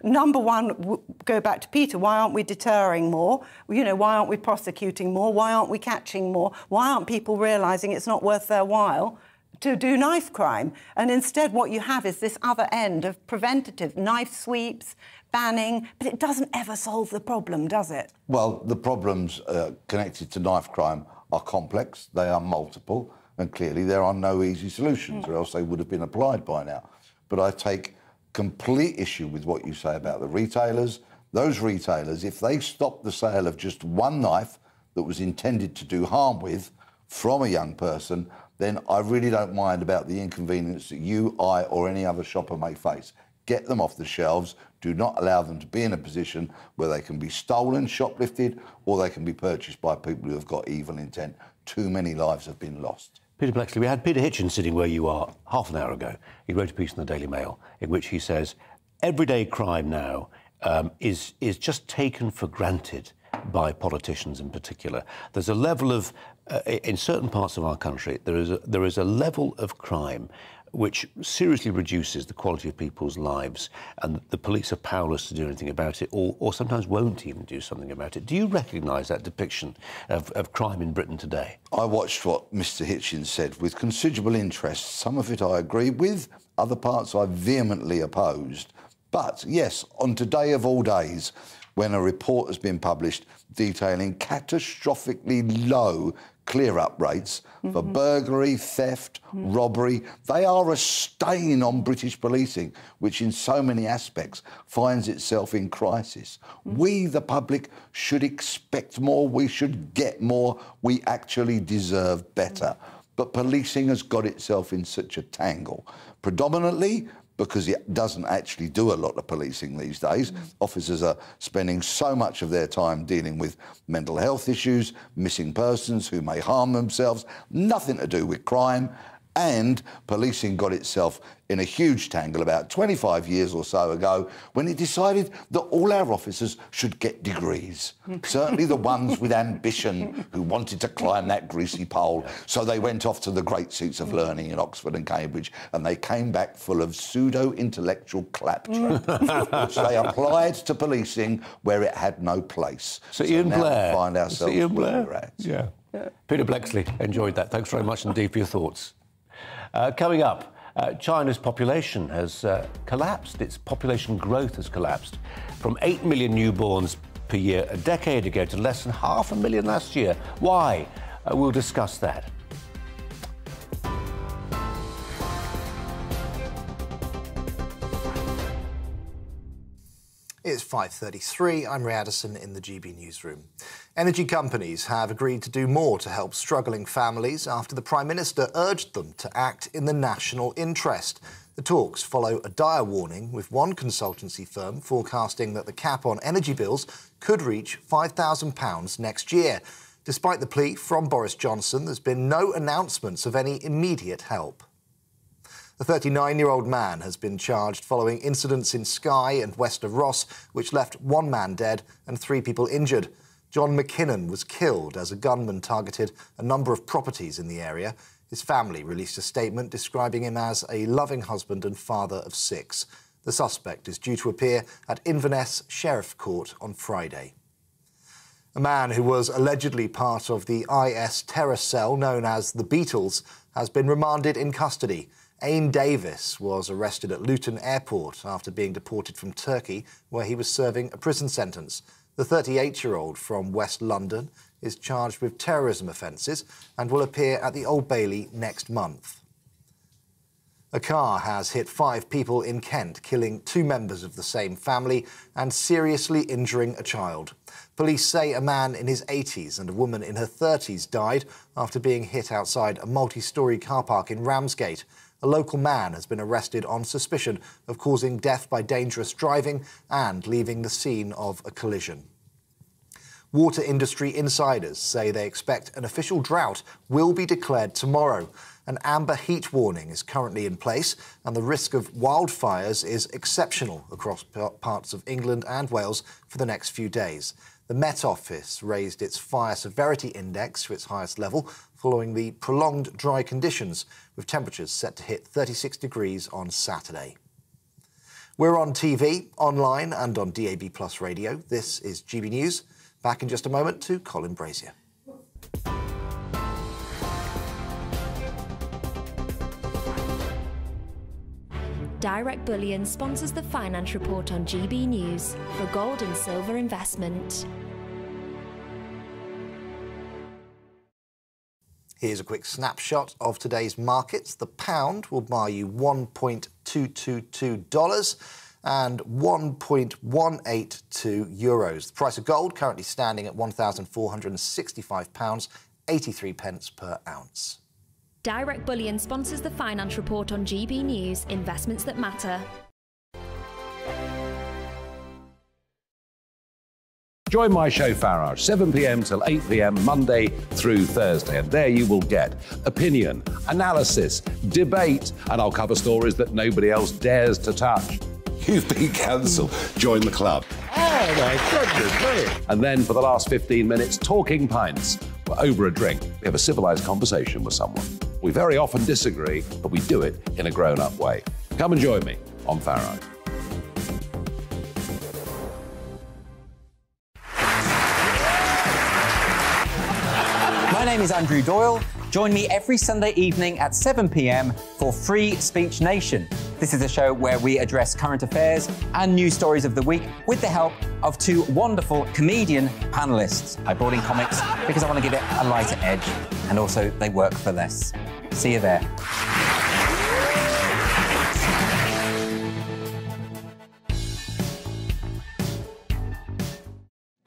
Number one, go back to Peter, why aren't we deterring more? You know, why aren't we prosecuting more? Why aren't we catching more? Why aren't people realising it's not worth their while to do knife crime? And instead what you have is this other end of preventative knife sweeps, banning, but it doesn't ever solve the problem, does it? Well, the problems connected to knife crime are complex, they are multiple, and clearly there are no easy solutions, or else they would have been applied by now. But I take complete issue with what you say about the retailers. Those retailers, if they stop the sale of just one knife that was intended to do harm with from a young person, then I really don't mind about the inconvenience that you, I, or any other shopper may face. Get them off the shelves. Do not allow them to be in a position where they can be stolen, shoplifted, or they can be purchased by people who have got evil intent. Too many lives have been lost. Peter Bleksley, we had Peter Hitchens sitting where you are half an hour ago. He wrote a piece in the Daily Mail in which he says, everyday crime now is just taken for granted by politicians in particular. There's a level of, in certain parts of our country, there is a level of crime which seriously reduces the quality of people's lives, and the police are powerless to do anything about it, or sometimes won't even do something about it. Do you recognise that depiction of crime in Britain today? I watched what Mr Hitchens said with considerable interest. Some of it I agree with, other parts I vehemently opposed. But, yes, on today of all days, when a report has been published detailing catastrophically low clear-up rates for burglary, theft, robbery, they are a stain on British policing, which in so many aspects finds itself in crisis. We, the public, should expect more, we should get more, we actually deserve better. But policing has got itself in such a tangle, predominantly because it doesn't actually do a lot of policing these days. Officers are spending so much of their time dealing with mental health issues, missing persons who may harm themselves, nothing to do with crime. And policing got itself in a huge tangle about 25 years or so ago when it decided that all our officers should get degrees. Certainly the ones with ambition who wanted to climb that greasy pole. So they went off to the great seats of learning in Oxford and Cambridge, and they came back full of pseudo-intellectual claptrap, which they applied to policing where it had no place. So Ian Blair. We find ourselves where we're at. Yeah. Peter Bleksley, enjoyed that. Thanks very much indeed for your thoughts. Coming up, China's population has collapsed. Its population growth has collapsed from 8 million newborns per year a decade ago to less than 500,000 last year. Why? We'll discuss that. It's 5:33. I'm Ray Addison in the GB newsroom. Energy companies have agreed to do more to help struggling families after the Prime Minister urged them to act in the national interest. The talks follow a dire warning, with one consultancy firm forecasting that the cap on energy bills could reach £5,000 next year. Despite the plea from Boris Johnson, there's been no announcements of any immediate help. The 39-year-old man has been charged following incidents in Skye and west of Ross, which left one man dead and 3 people injured. John McKinnon was killed as a gunman targeted a number of properties in the area. His family released a statement describing him as a loving husband and father of 6. The suspect is due to appear at Inverness Sheriff Court on Friday. A man who was allegedly part of the IS terror cell known as the Beatles has been remanded in custody. Ain Davis was arrested at Luton Airport after being deported from Turkey, where he was serving a prison sentence. The 38-year-old from West London is charged with terrorism offences and will appear at the Old Bailey next month. A car has hit 5 people in Kent, killing 2 members of the same family and seriously injuring a child. Police say a man in his 80s and a woman in her 30s died after being hit outside a multi-storey car park in Ramsgate. A local man has been arrested on suspicion of causing death by dangerous driving and leaving the scene of a collision. Water industry insiders say they expect an official drought will be declared tomorrow. An amber heat warning is currently in place, and the risk of wildfires is exceptional across parts of England and Wales for the next few days. The Met Office raised its fire severity index to its highest level following the prolonged dry conditions, with temperatures set to hit 36 degrees on Saturday. We're on TV, online and on DAB+ radio. This is GB News. Back in just a moment to Colin Brazier. Direct Bullion sponsors the Finance Report on GB News for gold and silver investment. Here's a quick snapshot of today's markets. The pound will buy you $1.222 and €1.182. The price of gold currently standing at £1,465, 83 pence per ounce. Direct Bullion sponsors the Finance Report on GB News, investments that matter. Join my show Farage, 7 p.m. till 8 p.m. Monday through Thursday, and there you will get opinion, analysis, debate, and I'll cover stories that nobody else dares to touch. You've been cancelled. Join the club. Oh my goodness, brilliant. And then for the last 15 minutes, talking pints. We're over a drink. We have a civilised conversation with someone. We very often disagree, but we do it in a grown-up way. Come and join me on Farage. My name is Andrew Doyle. Join me every Sunday evening at 7 p.m. for Free Speech Nation. This is a show where we address current affairs and news stories of the week with the help of 2 wonderful comedian panellists. I brought in comics because I want to give it a lighter edge, and also they work for less. See you there.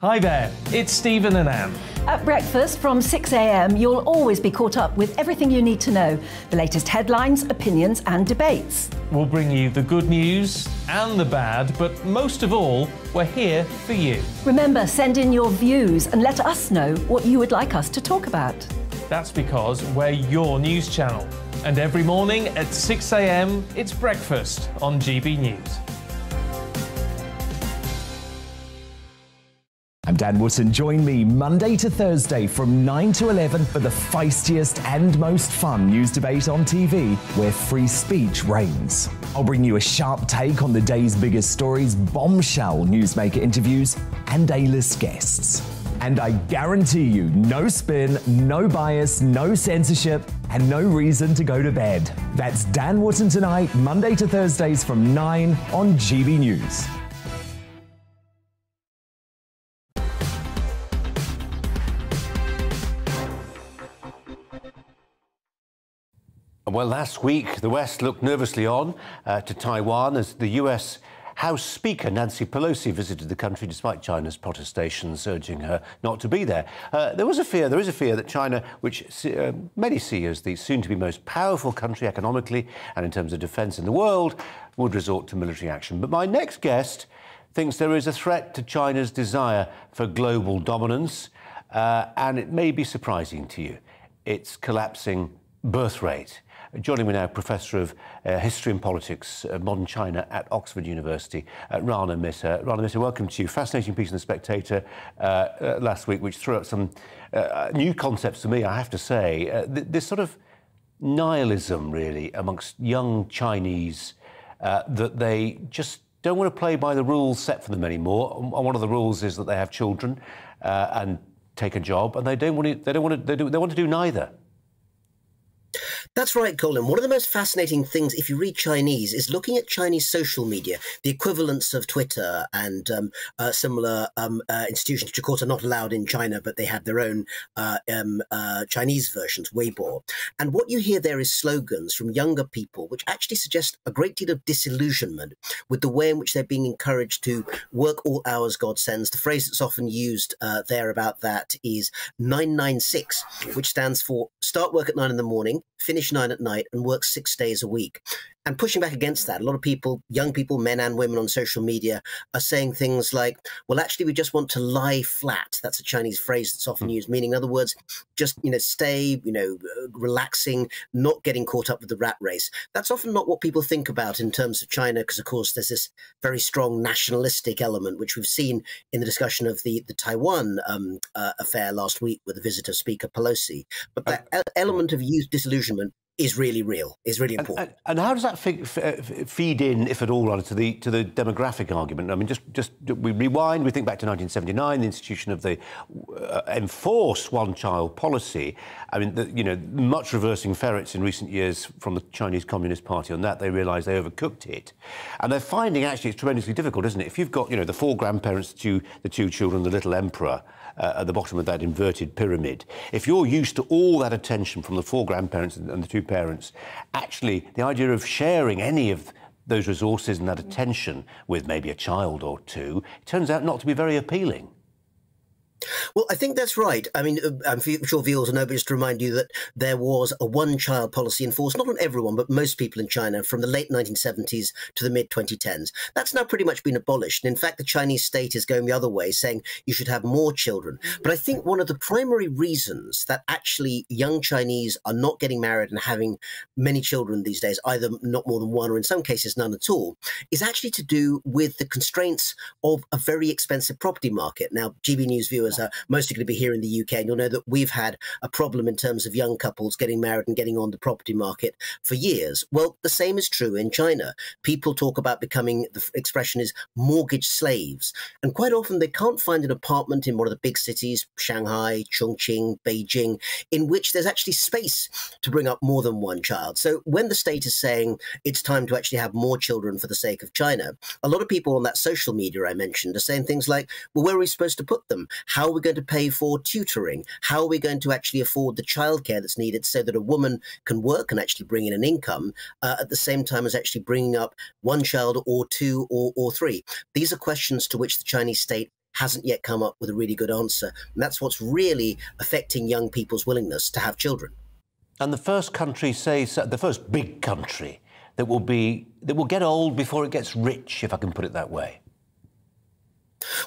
Hi there, it's Stephen and Anne. At breakfast from 6 a.m, you'll always be caught up with everything you need to know, the latest headlines, opinions and debates. We'll bring you the good news and the bad, but most of all, we're here for you. Remember, send in your views and let us know what you would like us to talk about. That's because we're your news channel. And every morning at 6 a.m, it's breakfast on GB News. I'm Dan Wootton. Join me Monday to Thursday from 9 to 11 for the feistiest and most fun news debate on TV, where free speech reigns. I'll bring you a sharp take on the day's biggest stories, bombshell newsmaker interviews, and A-list guests. And I guarantee you, no spin, no bias, no censorship, and no reason to go to bed. That's Dan Wootton Tonight, Monday to Thursdays from 9 on GB News. Well, last week, the West looked nervously on to Taiwan as the US House Speaker Nancy Pelosi visited the country despite China's protestations urging her not to be there. There is a fear that China, which many see as the soon-to-be most powerful country economically and in terms of defence in the world, would resort to military action. But my next guest thinks there is a threat to China's desire for global dominance, and it may be surprising to you. It's collapsing birth rate. Joining me now, Professor of History and Politics, Modern China at Oxford University, Rana Mitter. Rana Mitter, welcome to you. Fascinating piece in The Spectator last week, which threw up some new concepts to me, I have to say. This sort of nihilism, really, amongst young Chinese, that they just don't want to play by the rules set for them anymore. And one of the rules is that they have children and take a job, and they want to do neither. That's right, Colin. One of the most fascinating things, if you read Chinese, is looking at Chinese social media, the equivalents of Twitter and similar institutions, which of course are not allowed in China, but they have their own Chinese versions, Weibo. And what you hear there is slogans from younger people, which actually suggest a great deal of disillusionment with the way in which they're being encouraged to work all hours God sends. The phrase that's often used there about that is 996, which stands for start work at 9 in the morning, finish 9 at night, and work 6 days a week. And pushing back against that, a lot of people, young people, men and women on social media, are saying things like, well, actually, we just want to lie flat. That's a Chinese phrase that's often used, meaning, in other words, just, stay, relaxing, not getting caught up with the rat race. That's often not what people think about in terms of China, because, of course, there's this very strong nationalistic element, which we've seen in the discussion of the Taiwan affair last week with the visitor Speaker Pelosi. But that element of youth disillusionment is really real, is really important. And how does that feed in, if at all, to the demographic argument? I mean, just we rewind, we think back to 1979, the institution of the enforced one-child policy. I mean, much reversing ferrets in recent years from the Chinese Communist Party on that. They realised they overcooked it. And they're finding, actually, it's tremendously difficult, isn't it? If you've got, the 4 grandparents, the two children, the little emperor, at the bottom of that inverted pyramid. If you're used to all that attention from the 4 grandparents and the 2 parents, actually the idea of sharing any of those resources and that attention with maybe a child or 2, it turns out not to be very appealing. Well, I think that's right. I mean, I'm sure viewers will know, but just to remind you that there was a one-child policy enforced, not on everyone, but most people in China from the late 1970s to the mid-2010s. That's now pretty much been abolished. And in fact, the Chinese state is going the other way, saying you should have more children. But I think one of the primary reasons that actually young Chinese are not getting married and having many children these days, either not more than 1 or in some cases none at all, is actually to do with the constraints of a very expensive property market. Now, GB News viewers are mostly going to be here in the UK, and you'll know that we've had a problem in terms of young couples getting married and getting on the property market for years. Well, the same is true in China. People talk about becoming, the expression is mortgage slaves, and quite often they can't find an apartment in one of the big cities, Shanghai, Chongqing, Beijing, in which there's actually space to bring up more than 1 child. So when the state is saying it's time to actually have more children for the sake of China, a lot of people on that social media I mentioned are saying things like, well, where are we supposed to put them? How are we going to pay for tutoring? How are we going to actually afford the childcare that's needed so that a woman can work and actually bring in an income at the same time as actually bringing up 1 child or 2 or 3? These are questions to which the Chinese state hasn't yet come up with a really good answer. And that's what's really affecting young people's willingness to have children. And the first country, the first big country that will get old before it gets rich, if I can put it that way.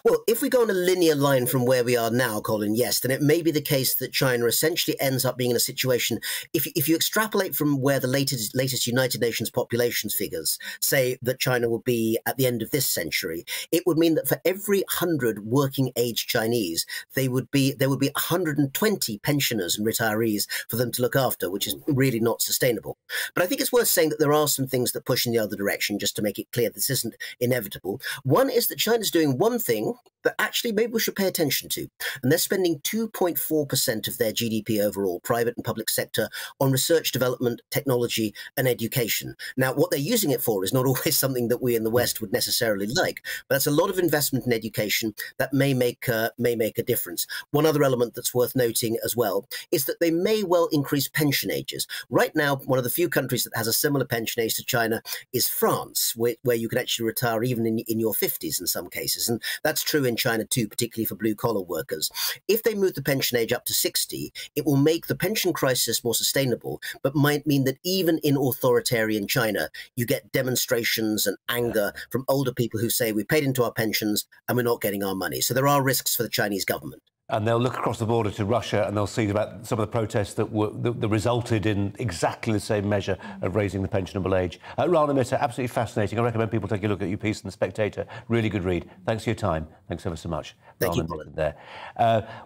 Well, if we go on a linear line from where we are now, Colin, yes, then it may be the case that China essentially ends up being in a situation, if you extrapolate from where the latest United Nations populations figures say that China will be at the end of this century, it would mean that for every 100 working age Chinese, there would be 120 pensioners and retirees for them to look after, which is really not sustainable. But I think it's worth saying that there are some things that push in the other direction, just to make it clear this isn't inevitable. One is that China's doing one thing that actually maybe we should pay attention to. And they're spending 2.4% of their GDP overall, private and public sector, on research, development, technology and education. Now, what they're using it for is not always something that we in the West would necessarily like, but that's a lot of investment in education that may make a difference. One other element that's worth noting as well is that they may well increase pension ages. Right now, one of the few countries that has a similar pension age to China is France, where you can actually retire even in your 50s in some cases. And that's true in China too, particularly for blue-collar workers. If they move the pension age up to 60, it will make the pension crisis more sustainable, but might mean that even in authoritarian China, you get demonstrations and anger from older people who say, we paid into our pensions and we're not getting our money. So there are risks for the Chinese government. And they'll look across the border to Russia and they'll see about some of the protests that resulted in exactly the same measure of raising the pensionable age. Rana Mitter, absolutely fascinating. I recommend people take a look at your piece in The Spectator. Really good read. Thanks for your time. Thanks ever so much. Thank you, Colin. There.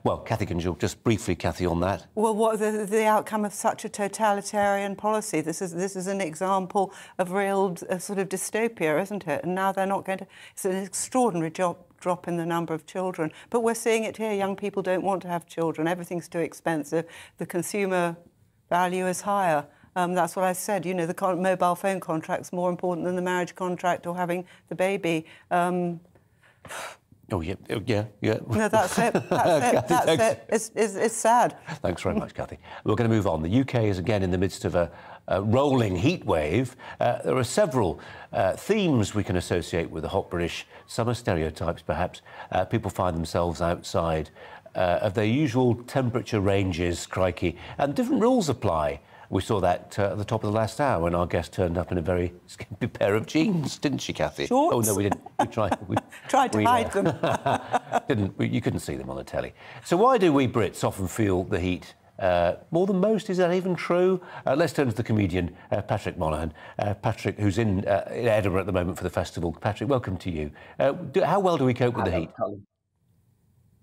Well, Cathy Kingill, just briefly, Cathy, on that. Well, what the outcome of such a totalitarian policy? This is an example of real sort of dystopia, isn't it? And now they're not going to... It's an extraordinary drop in the number of children. But we're seeing it here. Young people don't want to have children. Everything's too expensive. The consumer value is higher. That's what I said. You know, the mobile phone contract's more important than the marriage contract or having the baby. Oh, yeah. No, that's it. That's it. It's sad. Thanks very much, Cathy. We're going to move on. The UK is again in the midst of a rolling heat wave. There are several themes we can associate with the hot British summer, stereotypes perhaps. People find themselves outside of their usual temperature ranges, crikey, and different rules apply. We saw that at the top of the last hour when our guest turned up in a very skimpy pair of jeans, didn't she, Cathy? Shorts. Oh, no, we didn't. We tried to hide them. You couldn't see them on the telly. So why do we Brits often feel the heat more than most? Is that even true? Let's turn to the comedian, Patrick Monaghan. Patrick, who's in Edinburgh at the moment for the festival. Patrick, welcome to you. How well do we cope with the heat?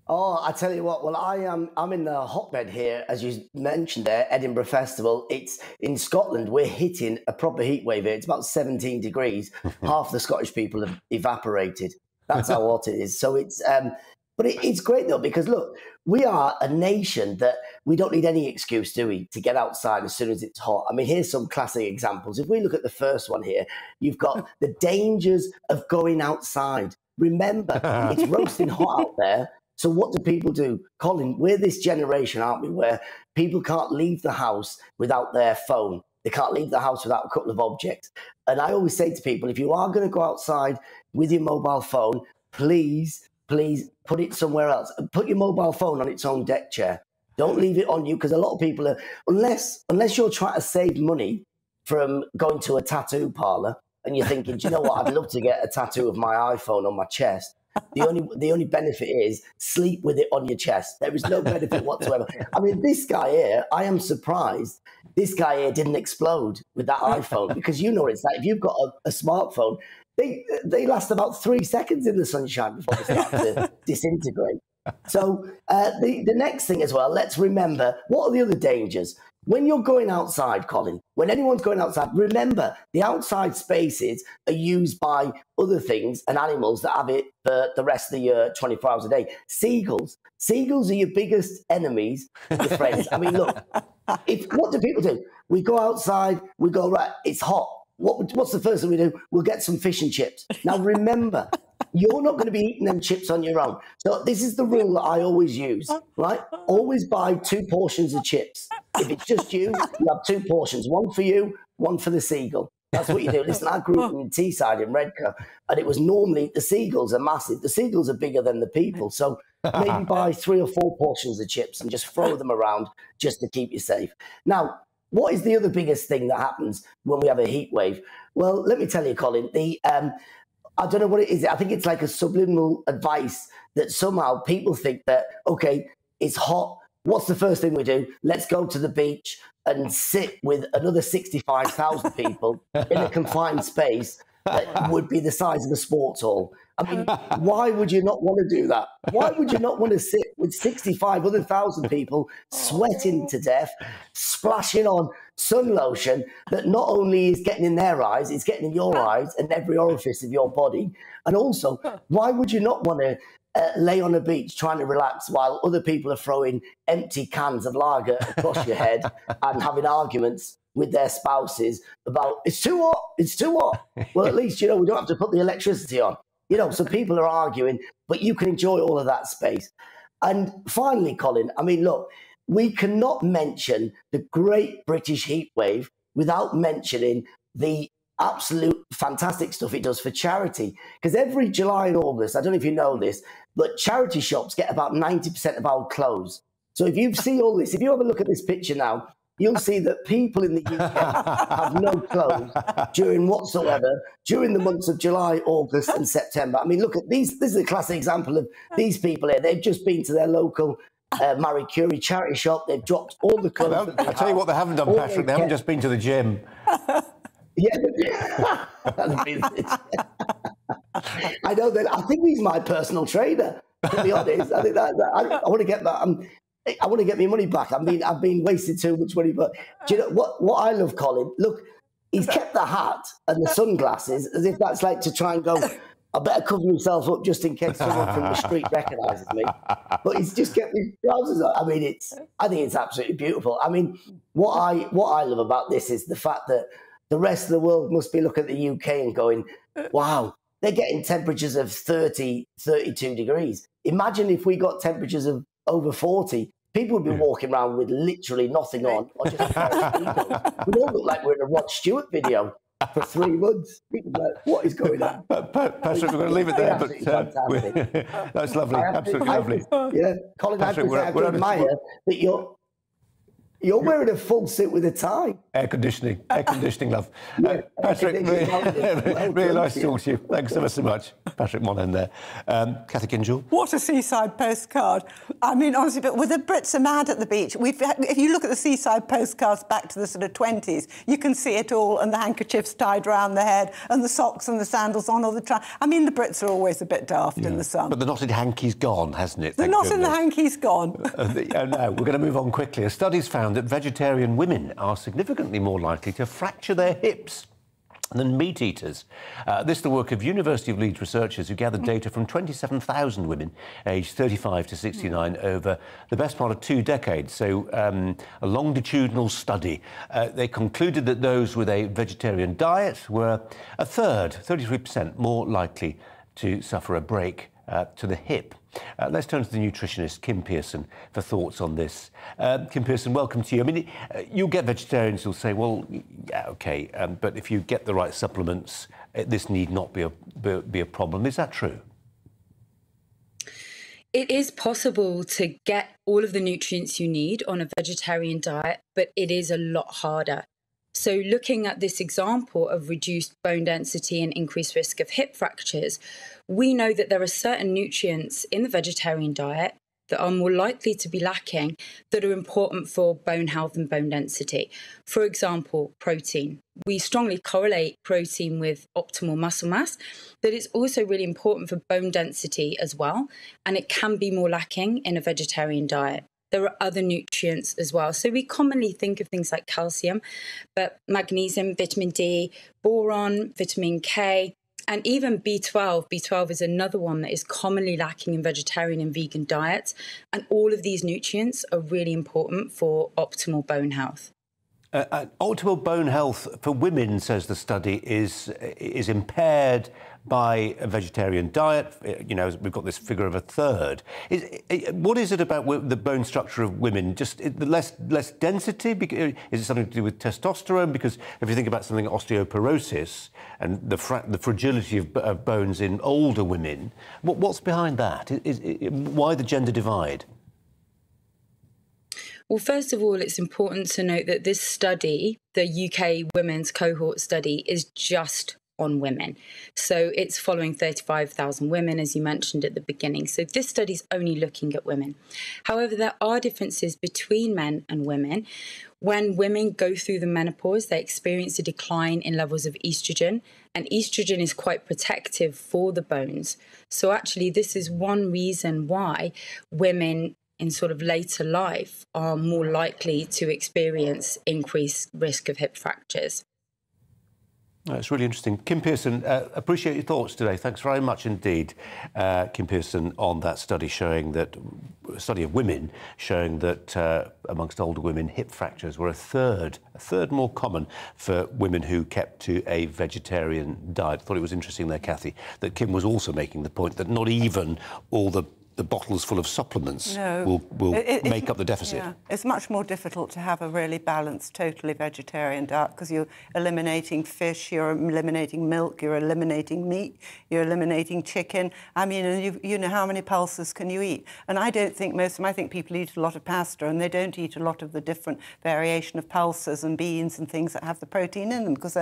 Oh, I tell you what. Well, I'm in the hotbed here, as you mentioned there, Edinburgh Festival. It's in Scotland. We're hitting a proper heat wave here. It's about 17 degrees. Half the Scottish people have evaporated. That's how hot it is. So it's, but it's great though, because look, we are a nation that we don't need any excuse, do we, to get outside as soon as it's hot. I mean, here's some classic examples. If we look at the first one here, you've got the dangers of going outside. Remember, it's roasting hot out there. So what do people do? Colin, we're this generation, aren't we, where people can't leave the house without their phone. They can't leave the house without a couple of objects. And I always say to people, if you are going to go outside with your mobile phone, please put it somewhere else. Put your mobile phone on its own deck chair. Don't leave it on you, because a lot of people are, unless you're trying to save money from going to a tattoo parlor and you're thinking, do you know what, I'd love to get a tattoo of my iPhone on my chest. The only benefit is sleep with it on your chest. There is no benefit whatsoever. I mean, this guy here, I am surprised this guy here didn't explode with that iPhone, because you know it's like if you've got a smartphone, they last about 3 seconds in the sunshine before they start to disintegrate. So the next thing as well, let's remember, what are the other dangers? When you're going outside, Colin, when anyone's going outside, remember the outside spaces are used by other things and animals that have it for the rest of the year, 24 hours a day. Seagulls. Seagulls are your biggest enemies, your friends. I mean, look, what do people do? We go outside, we go, right, it's hot. What's the first thing we do? We'll get some fish and chips. Now, remember, you're not going to be eating them chips on your own. So this is the rule that I always use, right? Always buy 2 portions of chips. If it's just you have 2 portions, one for you, one for the seagull. That's what you do. Listen, I grew up in Teesside in Redcar, and it was normally, the seagulls are massive. The seagulls are bigger than the people. So maybe buy 3 or 4 portions of chips and just throw them around just to keep you safe. Now, what is the other biggest thing that happens when we have a heat wave? Well, let me tell you, Colin, I don't know what it is. I think it's like a subliminal advice that somehow people think that, okay, it's hot. What's the first thing we do? Let's go to the beach and sit with another 65,000 people in a confined space that would be the size of a sports hall. I mean, why would you not want to do that? Why would you not want to sit with 65,000 people sweating to death, splashing on sun lotion that not only is getting in their eyes, it's getting in your eyes and every orifice of your body? And also, why would you not want to lay on a beach trying to relax while other people are throwing empty cans of lager across your head and having arguments with their spouses about, it's too hot. Well, at least, we don't have to put the electricity on. So people are arguing, but you can enjoy all of that space. And finally, Colin, I mean, look, we cannot mention the great British heat wave without mentioning the absolute fantastic stuff it does for charity. Because every July and August, I don't know if you know this, but charity shops get about 90% of our clothes. So if you see all this, if you have a look at this picture now, you'll see that people in the UK have no clothes during the months of July, August and September. I mean, look at these. This is a classic example of these people here. They've just been to their local Marie Curie charity shop. They've dropped all the clothes. I'll tell you what they haven't done, Patrick. They haven't just been to the gym. Yeah. I know that. I think he's my personal trainer, to be honest. I think that I want to get that. I want to get my money back. I've been wasting too much money. But do you know what I love, Colin? Look, he's kept the hat and the sunglasses as if that's like to try and go, I better cover myself up just in case someone from the street recognises me. But he's just kept his trousers on. I mean, I think it's absolutely beautiful. I mean, what I love about this is the fact that the rest of the world must be looking at the UK and going, wow, they're getting temperatures of 30, 32 degrees. Imagine if we got temperatures of over 40. People would be walking around with literally nothing on, or just we all look like we're in a Rod Stewart video for 3 months. People are like, what is going on? Patrick, we're going to leave it there. But that's lovely, absolutely lovely. Yeah, Colin, Patrick, I have to admire that you're wearing a full suit with a tie. Air conditioning, love. Patrick, really nice to talk to you. Thanks ever so much. Patrick Monahan there. Cathy Kinjal. What a seaside postcard. I mean, honestly, but the Brits are mad at the beach. If you look at the seaside postcards back to the sort of 20s, you can see it all, and the handkerchiefs tied around the head, and the socks and the sandals on all the time. I mean, the Brits are always a bit daft in the sun. But the knotted hanky's gone, hasn't it? The knot in the hanky's gone. No, we're going to move on quickly. A study's found that vegetarian women are significantly more likely to fracture their hips than meat eaters. This is the work of University of Leeds researchers who gathered data from 27,000 women aged 35 to 69 over the best part of 2 decades, so a longitudinal study. They concluded that those with a vegetarian diet were a third, 33%, more likely to suffer a break to the hip. Let's turn to the nutritionist, Kim Pearson, for thoughts on this. Kim Pearson, welcome to you. I mean, you'll get vegetarians who'll say, well, yeah, OK, but if you get the right supplements, this need not be a problem. Is that true? It is possible to get all of the nutrients you need on a vegetarian diet, but it is a lot harder. So looking at this example of reduced bone density and increased risk of hip fractures, we know that there are certain nutrients in the vegetarian diet that are more likely to be lacking that are important for bone health and bone density. For example, protein. We strongly correlate protein with optimal muscle mass, but it's also really important for bone density as well, and it can be more lacking in a vegetarian diet. There are other nutrients as well. So we commonly think of things like calcium, but magnesium, vitamin D, boron, vitamin K, and even B12. B12 is another one that is commonly lacking in vegetarian and vegan diets. And all of these nutrients are really important for optimal bone health. Optimal bone health for women, says the study, is impaired by a vegetarian diet. You know, we've got this figure of a third. What is it about the bone structure of women? Just the less density? Is it something to do with testosterone? Because if you think about something like osteoporosis and the fragility of bones in older women, what's behind that? Why the gender divide? Well, first of all, it's important to note that this study, the UK women's cohort study, is just on women. So it's following 35,000 women, as you mentioned at the beginning. So this study's only looking at women. However, there are differences between men and women. When women go through the menopause, they experience a decline in levels of estrogen, and estrogen is quite protective for the bones. So actually, this is one reason why women in sort of later life are more likely to experience increased risk of hip fractures. It's really interesting. Kim Pearson, appreciate your thoughts today. Thanks very much indeed, Kim Pearson, on that study a study of women showing that amongst older women, hip fractures were a third more common for women who kept to a vegetarian diet. I thought it was interesting there, Kathy, that Kim was also making the point that not even all the bottles full of supplements will make up the deficit. Yeah. It's much more difficult to have a really balanced, totally vegetarian diet because you're eliminating fish, you're eliminating milk, you're eliminating meat, you're eliminating chicken. I mean, and you know, how many pulses can you eat? And I don't think most of them, I think people eat a lot of pasta and they don't eat a lot of the different variation of pulses and beans and things that have the protein in them because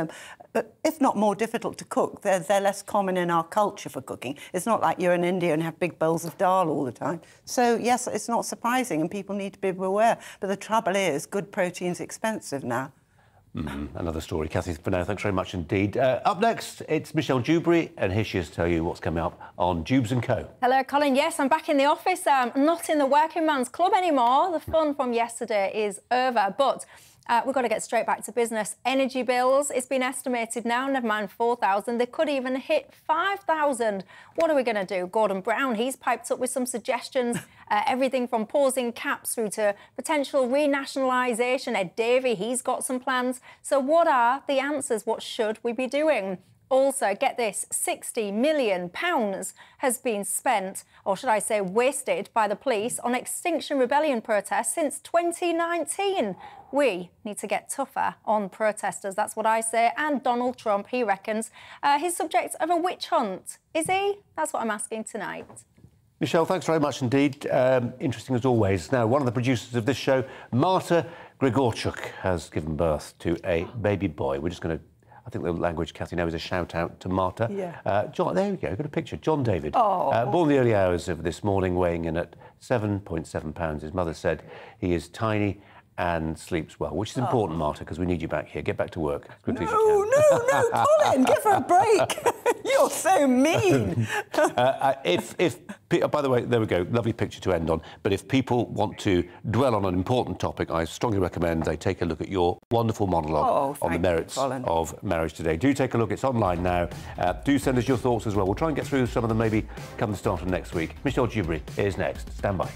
but if not more difficult to cook, they're less common in our culture for cooking. It's not like you're in India and have big bowls of dal all the time. So, yes, it's not surprising and people need to be aware. But the trouble is, good protein's expensive now. Another story. Kathy, for now, thanks very much indeed. Up next, it's Michelle Dewberry, and here she is to tell you what's coming up on Dubes & Co. Hello, Colin. Yes, I'm back in the office. Not in the working man's club anymore. The fun from yesterday is over, but we've got to get straight back to business. Energy bills, it's been estimated now, never mind 4,000. They could even hit 5,000. What are we going to do? Gordon Brown, he's piped up with some suggestions, everything from pausing caps through to potential renationalisation. Ed Davey, he's got some plans. So what are the answers? What should we be doing? Also, get this, £60 million has been spent, or should I say wasted, by the police on Extinction Rebellion protests since 2019. We need to get tougher on protesters, that's what I say. And Donald Trump, he reckons he's subject of a witch hunt. Is he? That's what I'm asking tonight. Michelle, thanks very much indeed. Interesting as always. Now, one of the producers of this show, Marta Grigorchuk, has given birth to a baby boy. We're just going to, I think the language, Kathy, now is a shout-out to Marta. Yeah. John, there we go, got a picture. John David, Oh. born in the early hours of this morning, weighing in at 7.7 pounds. His mother said he is tiny and sleeps well, which is important, Marta, because we need you back here. Get back to work as quickly as you can. No, Colin, give her a break. You're so mean. By the way, there we go, lovely picture to end on. But if people want to dwell on an important topic, I strongly recommend they take a look at your wonderful monologue on the merits of marriage today. Do take a look, it's online now. Do send us your thoughts as well. We'll try and get through some of them maybe come the start of next week. Michelle Dewberry is next. Stand by.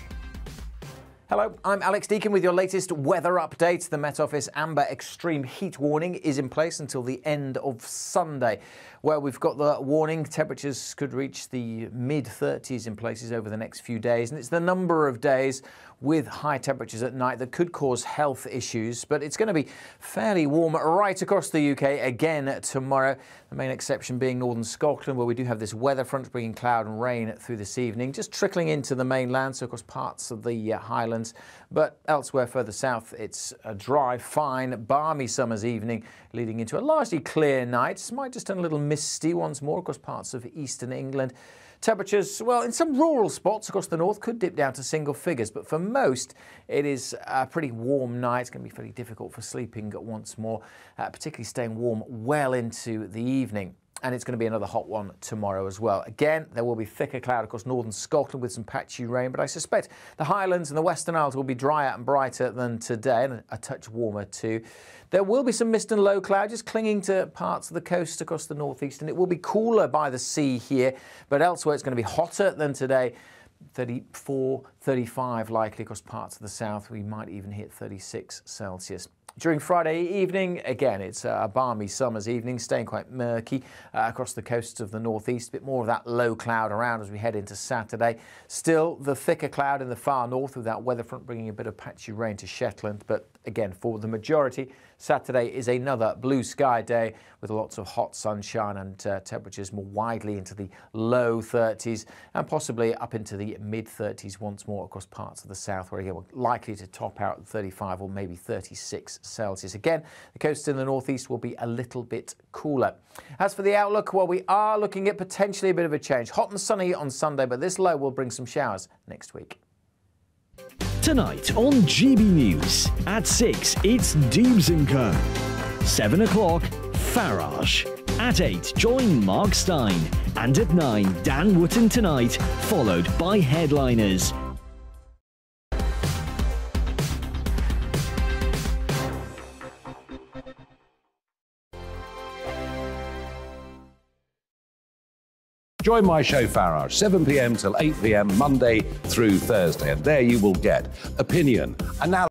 Hello, I'm Alex Deakin with your latest weather update. The Met Office amber extreme heat warning is in place until the end of Sunday, where we've got the warning. Temperatures could reach the mid-30s in places over the next few days, and it's the number of days with high temperatures at night that could cause health issues, but it's going to be fairly warm right across the UK again tomorrow. The main exception being northern Scotland, where we do have this weather front bringing cloud and rain through this evening, just trickling into the mainland, so across parts of the Highlands. But elsewhere further south, it's a dry, fine, balmy summer's evening, leading into a largely clear night. It might just turn a little misty once more across parts of eastern England. Temperatures, well, in some rural spots across the north could dip down to single figures, but for most it is a pretty warm night. It's going to be fairly difficult for sleeping once more, particularly staying warm well into the evening. And it's going to be another hot one tomorrow as well. Again, there will be thicker cloud across northern Scotland with some patchy rain, but I suspect the Highlands and the Western Isles will be drier and brighter than today, and a touch warmer too. There will be some mist and low cloud just clinging to parts of the coast across the northeast, and it will be cooler by the sea here, but elsewhere it's going to be hotter than today. 34, 35 likely across parts of the south. We might even hit 36 Celsius. During Friday evening, again, it's a balmy summer's evening, staying quite murky across the coasts of the northeast. A bit more of that low cloud around as we head into Saturday. Still, the thicker cloud in the far north with that weather front bringing a bit of patchy rain to Shetland. But again, for the majority, Saturday is another blue sky day with lots of hot sunshine and temperatures more widely into the low 30s and possibly up into the mid-30s once more across parts of the south, where again we're likely to top out at 35 or maybe 36 Celsius. Again, the coast in the northeast will be a little bit cooler. As for the outlook, well, we are looking at potentially a bit of a change. Hot and sunny on Sunday, but this low will bring some showers next week. Tonight on GB News. At 6, it's Dubes & Co. 7 o'clock, Farage. At 8, join Mark Stein. And at 9, Dan Wootton Tonight, followed by Headliners. Join my show Farage, 7 p.m. till 8 p.m. Monday through Thursday, and there you will get opinion, analysis.